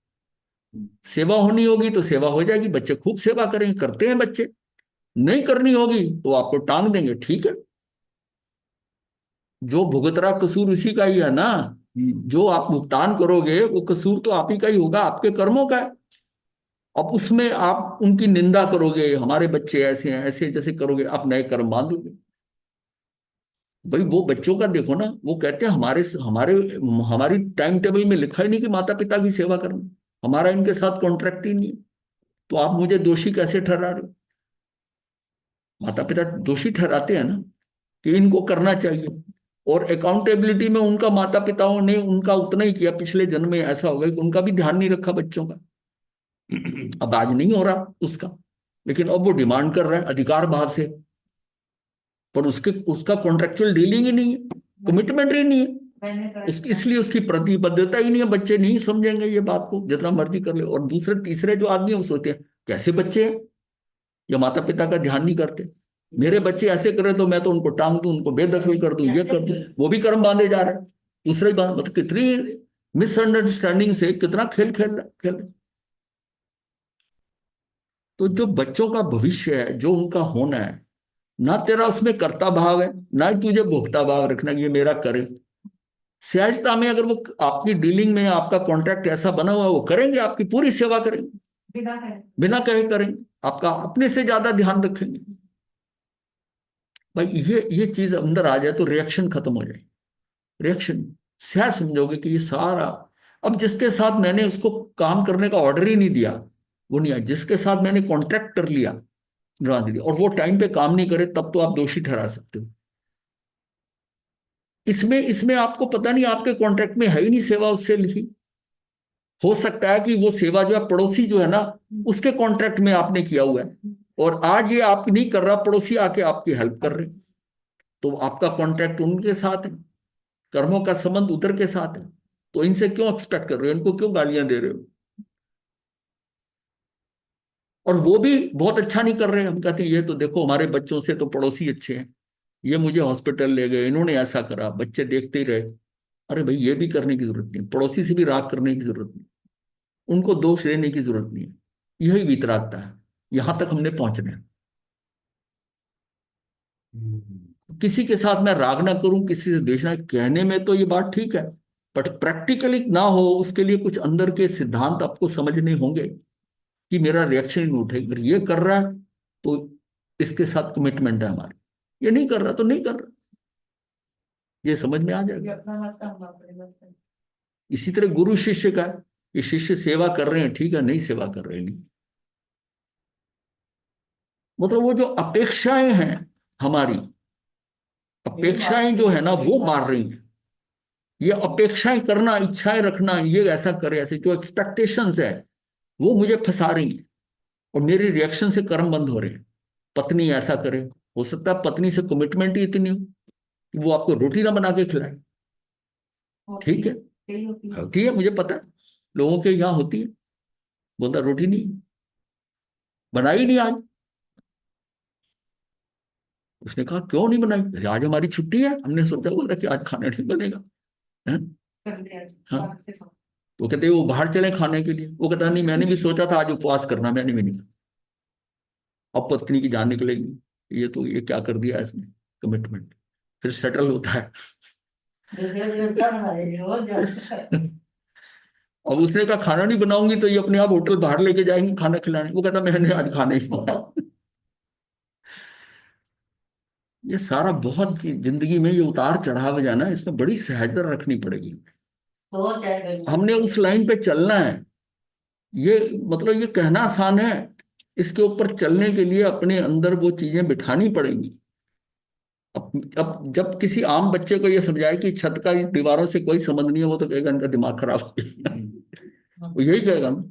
सेवा होनी होगी तो सेवा हो जाएगी, बच्चे खूब सेवा करेंगे, करते हैं बच्चे। नहीं करनी होगी तो आपको टांग देंगे, ठीक है। जो भुगत रहा कसूर उसी का ही है ना। जो आप भुगतान करोगे वो कसूर तो आप ही का ही होगा, आपके कर्मों का है। अब उसमें आप उनकी निंदा करोगे, हमारे बच्चे ऐसे हैं ऐसे, जैसे करोगे आप नए कर्म बांधोगे। भाई वो बच्चों का देखो ना, वो कहते हैं हमारे हमारे हमारी टाइम टेबल में लिखा ही नहीं कि माता पिता की सेवा करना, हमारा इनके साथ कॉन्ट्रैक्ट ही नहीं है। तो आप मुझे दोषी कैसे ठहरा रहे हो? माता पिता दोषी ठहराते हैं ना कि इनको करना चाहिए, और अकाउंटेबिलिटी में उनका माता पिताओं ने उनका उतना ही किया, पिछले जन्म में ऐसा हो गया कि उनका भी ध्यान नहीं रखा बच्चों का। अब आज नहीं हो रहा उसका, लेकिन अब वो डिमांड कर रहा है अधिकार भाव से, पर उसके उसका कॉन्ट्रेक्चुअल डीलिंग ही नहीं है, कमिटमेंट ही नहीं है उसकी, इसलिए उसकी प्रतिबद्धता ही नहीं है। बच्चे नहीं समझेंगे ये बात को, जितना मर्जी कर ले। और दूसरे तीसरे जो आदमी है वो सोचते हैं कैसे बच्चे हैं, ये माता पिता का ध्यान नहीं करते, मेरे बच्चे ऐसे करे तो मैं तो उनको टांग दूं, उनको बेदखल कर दूं, ये कर दूं। वो भी कर्म बांधे जा रहे हैं। दूसरी बात, मतलब कितनी मिसअंडरस्टैंडिंग से कितना खेल खेल रहा खेल। तो जो बच्चों का भविष्य है, जो उनका होना है, ना तेरा उसमें कर्ता भाव है, ना ही तुझे भोक्ता भाव रखना कि ये मेरा करे। सहजता में अगर वो आपकी डीलिंग में आपका कॉन्ट्रैक्ट ऐसा बना हुआ है, वो करेंगे, आपकी पूरी सेवा करेंगे, बिना है बिना कहे करेंगे, आपका अपने से ज्यादा ध्यान रखेंगे। भाई ये चीज अंदर आ जाए तो रिएक्शन खत्म हो जाए। रिएक्शन क्या समझोगे कि ये सारा, अब जिसके साथ मैंने उसको काम करने का ऑर्डर ही नहीं दिया वो नहीं आया, जिसके साथ मैंने कॉन्ट्रैक्ट कर लिया और वो टाइम पे काम नहीं करे, तब तो आप दोषी ठहरा सकते हो। इसमें इसमें आपको पता नहीं, आपके कॉन्ट्रैक्ट में है ही नहीं सेवा उससे लिखी। हो सकता है कि वो सेवा जो है पड़ोसी जो है ना उसके कॉन्ट्रैक्ट में आपने किया हुआ है, और आज ये आप नहीं कर रहा, पड़ोसी आके आपकी हेल्प कर रहे हैं, तो आपका कॉन्ट्रैक्ट उनके साथ है, कर्मों का संबंध उधर के साथ है, तो इनसे क्यों एक्सपेक्ट कर रहे हो, इनको क्यों गालियां दे रहे हो। और वो भी बहुत अच्छा नहीं कर रहे, हम कहते हैं ये तो देखो हमारे बच्चों से तो पड़ोसी अच्छे हैं, ये मुझे हॉस्पिटल ले गए, इन्होंने ऐसा करा, बच्चे देखते ही रहे। अरे भाई ये भी करने की जरूरत नहीं, पड़ोसी से भी राग करने की जरूरत नहीं, उनको दोष देने की जरूरत नहीं है। यही वितरागता है, यहां तक हमने पहुंचना है। किसी के साथ मैं राग ना करूं, किसी से द्वेष ना, कहने में तो ये बात ठीक है, बट प्रैक्टिकली ना हो उसके लिए कुछ अंदर के सिद्धांत आपको समझने होंगे कि मेरा रिएक्शन नहीं उठे। अगर ये कर रहा है तो इसके साथ कमिटमेंट है हमारी, ये नहीं कर रहा तो नहीं कर रहा, ये समझ में आ ये जाएगा। अपना मत करना पड़ेगा। इसी तरह गुरु शिष्य का, ये शिष्य सेवा कर रहे हैं ठीक है, नहीं सेवा कर रहे नहीं, मतलब वो जो अपेक्षाएं हैं हमारी, अपेक्षाएं जो है ना वो मार रही हैं। ये अपेक्षाएं करना, इच्छाएं रखना, ये ऐसा करे, ऐसे जो एक्सपेक्टेशंस है वो मुझे फंसा रही हैं, और मेरी रिएक्शन से कर्म बंद हो रहे हैं। पत्नी ऐसा करे, हो सकता है पत्नी से कमिटमेंट ही इतनी हो कि वो आपको रोटी ना बना के खिलाए, ठीक है, यही होती है। होती है, मुझे पता है, लोगों के यहाँ होती है, बोलता रोटी नहीं बनाई नहीं आज। उसने कहा क्यों नहीं बनाई, अरे आज हमारी छुट्टी है, हमने सोचा बोला कि आज खाना नहीं बनेगा। हैं? कर लिया हाँ। बाहर से खाओ। वो कहते वो बाहर चले खाने के लिए, वो कहता नहीं मैंने भी सोचा था आज उपवास करना, मैंने भी नहीं कहा। अब पत्नी की जान निकलेगी, ये तो ये क्या कर दिया इसने, कमिटमेंट, फिर सेटल होता है। अब उसने कहा खाना नहीं बनाऊंगी तो ये अपने आप होटल बाहर लेके जाएंगे खाना खिलाने, वो कहता मैंने आज खाना ही बनाया। ये सारा बहुत जिंदगी में ये उतार चढ़ाव जाना, इसमें बड़ी सहजता रखनी पड़ेगी, हमने उस लाइन पे चलना है। ये मतलब ये कहना आसान है, इसके ऊपर चलने के लिए अपने अंदर वो चीजें बिठानी पड़ेंगी। अब जब किसी आम बच्चे को ये समझाए कि छत का दीवारों से कोई संबंध नहीं है, वो तो कहेगा इनका दिमाग खराब हो गया, वो यही कहेगा ना।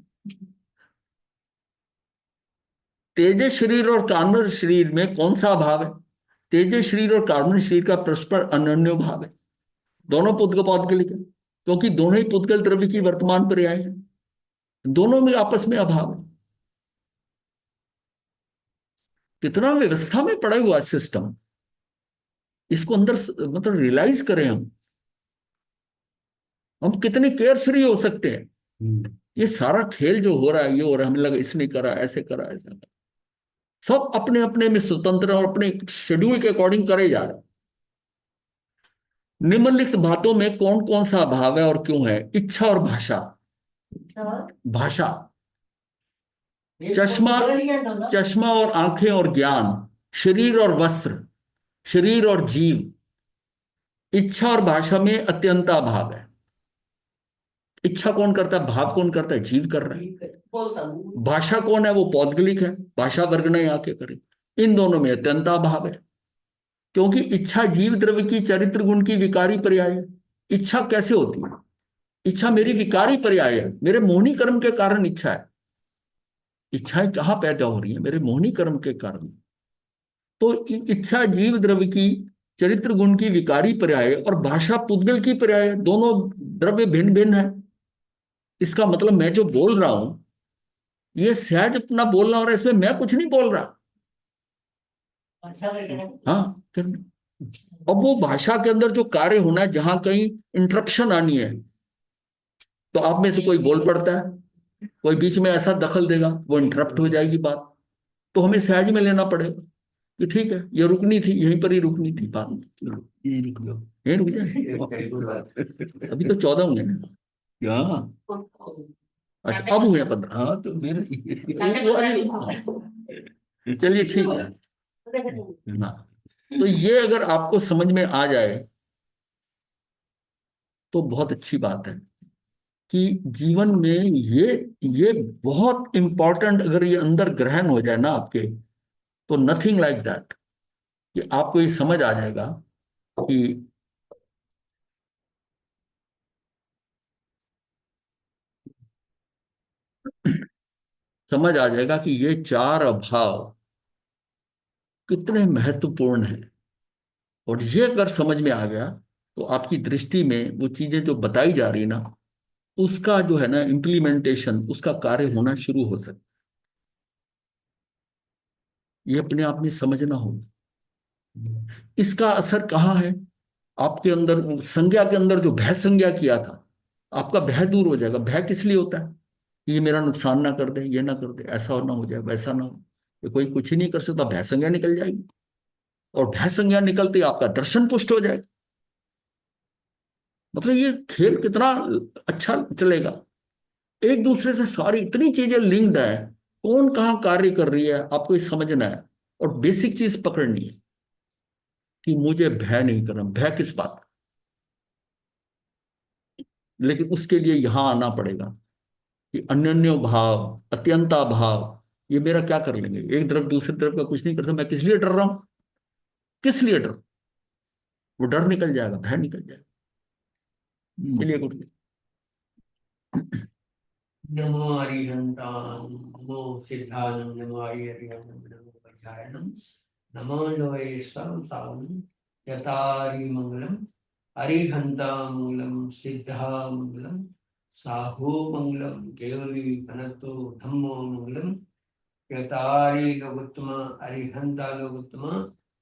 तेजस शरीर और कार्बन शरीर में कौन सा अभाव है, तेजस शरीर और कार्बन शरीर का परस्पर अनन्य भाव है, दोनों पुद्गल पौद्गलिक है, क्योंकि दोनों ही पुद्गल द्रव्य की वर्तमान पर्याय है, दोनों में आपस में अभाव है। कितना व्यवस्था में पड़ा हुआ सिस्टम, इसको अंदर मतलब रियलाइज करें हम कितने केयर फ्री हो सकते हैं। ये सारा खेल जो हो रहा है, ये हो रहा है, हमें लगा इसने करा ऐसे करा ऐसा करा, सब अपने अपने में स्वतंत्र और अपने शेड्यूल के अकॉर्डिंग करे जा रहे हैं। निम्नलिखित बातों में कौन कौन सा अभाव है और क्यों है, इच्छा और भाषा। भाषा, चश्मा, चश्मा और आंखें और ज्ञान, शरीर और वस्त्र, शरीर और जीव, इच्छा और भाषा में अत्यंत अभाव है। इच्छा कौन करता है, भाव कौन करता है, जीव कर रहा है। भाषा कौन है, वो पौद्गलिक है, भाषा वर्ग ने आके करे। इन दोनों में अत्यंत अभाव है, क्योंकि इच्छा जीव द्रव्य की चरित्र गुण की विकारी पर्याय है। इच्छा कैसे होती है, इच्छा मेरी विकारी पर्याय है, मेरे मोहनी कर्म के कारण इच्छा है। इच्छाएं कहाँ पैदा हो रही है, मेरे मोहनी कर्म के कारण। तो इच्छा जीव द्रव्य की चरित्र गुण की विकारी पर्याय और भाषा पुद्गल की पर्याय, दोनों द्रव्य भिन्न भिन्न है। इसका मतलब मैं जो बोल रहा हूं ये सहज अपना बोलना हो रहा है, इसमें मैं कुछ नहीं बोल रहा। हाँ, अब वो भाषा के अंदर जो कार्य होना है, जहां कहीं इंटरप्शन आनी है तो आप में से कोई बोल पड़ता है, कोई बीच में ऐसा दखल देगा, वो इंटरप्ट हो जाएगी बात, तो हमें सहज में लेना पड़ेगा। कि ठीक है ये रुकनी थी, यहीं पर ही रुकनी थी बात, ये रुक जाओ। यहीं रुक जाए। अभी तो 14 हुए ना। क्या? अच्छा अब हुए 15। हाँ तो मेरा चलिए ठीक है ना। तो ये अगर आपको समझ में आ जाए तो बहुत अच्छी बात है कि जीवन में ये बहुत इंपॉर्टेंट, अगर ये अंदर ग्रहण हो जाए ना आपके, तो नथिंग लाइक दैट, कि आपको ये समझ आ जाएगा कि समझ आ जाएगा कि ये 4 अभाव कितने महत्वपूर्ण हैं। और ये अगर समझ में आ गया तो आपकी दृष्टि में वो चीजें जो बताई जा रही ना, उसका जो है ना इम्प्लीमेंटेशन, उसका कार्य होना शुरू हो सकता। ये अपने आप में समझना होगा। इसका असर कहाँ है आपके अंदर? संज्ञा के अंदर जो भय संज्ञा किया था, आपका भय दूर हो जाएगा। भय किस लिए होता है? ये मेरा नुकसान ना कर दे, ये ना कर दे, ऐसा और ना हो जाए, वैसा ना हो। ये कोई कुछ ही नहीं कर सकता, भय संज्ञा निकल जाएगी। और भय संज्ञा निकलते ही आपका दर्शन पुष्ट हो जाएगा। मतलब ये खेल कितना अच्छा चलेगा। एक दूसरे से सारी इतनी चीजें लिंक्ड है, कौन कहाँ कार्य कर रही है आपको ये समझना है। और बेसिक चीज पकड़नी है कि मुझे भय नहीं करना। भय किस बात का? लेकिन उसके लिए यहां आना पड़ेगा कि अन्योन्य भाव, अत्यंता भाव, ये मेरा क्या कर लेंगे? एक तरफ दूसरी तरफ का कुछ नहीं करता, मैं किस लिए डर रहा हूं? किस लिए डर? वो डर निकल जाएगा, भय निकल जाएगा। चलिए गुड। नमो अरिहंतां, नमो सिद्धाय, नमो हरिहरं, नमो वज्रायणं, नमो लोये संसारं यतारि मंगलम, अरिहंता मंगलम, सिद्धा मंगलम, साहू मंगलम, केवली कनतो धम्मो मंगलम, यतारि लोकोत्तम, अरिहंता लोकोत्तम,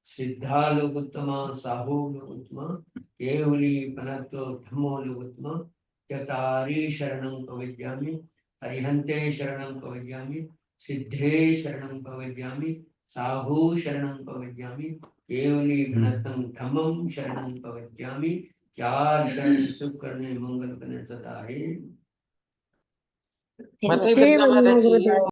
सिद्धा लोकोत्तम, साहू लोकोत्तम, केवली कनतो धम्मो लोकोत्तम, चतारी शरणं प्रवज्यामि, अरिहन्ते शरणं प्रवज्यामि, सिद्धे शरणं प्रवज्यामि, साहू शरणं प्रवज्यामि, केवली घनतं धम्मं शरणं प्रवज्यामि। 4 शरण सुख करने, मंगल करने सदा है। हे वंदना गुरुदेव।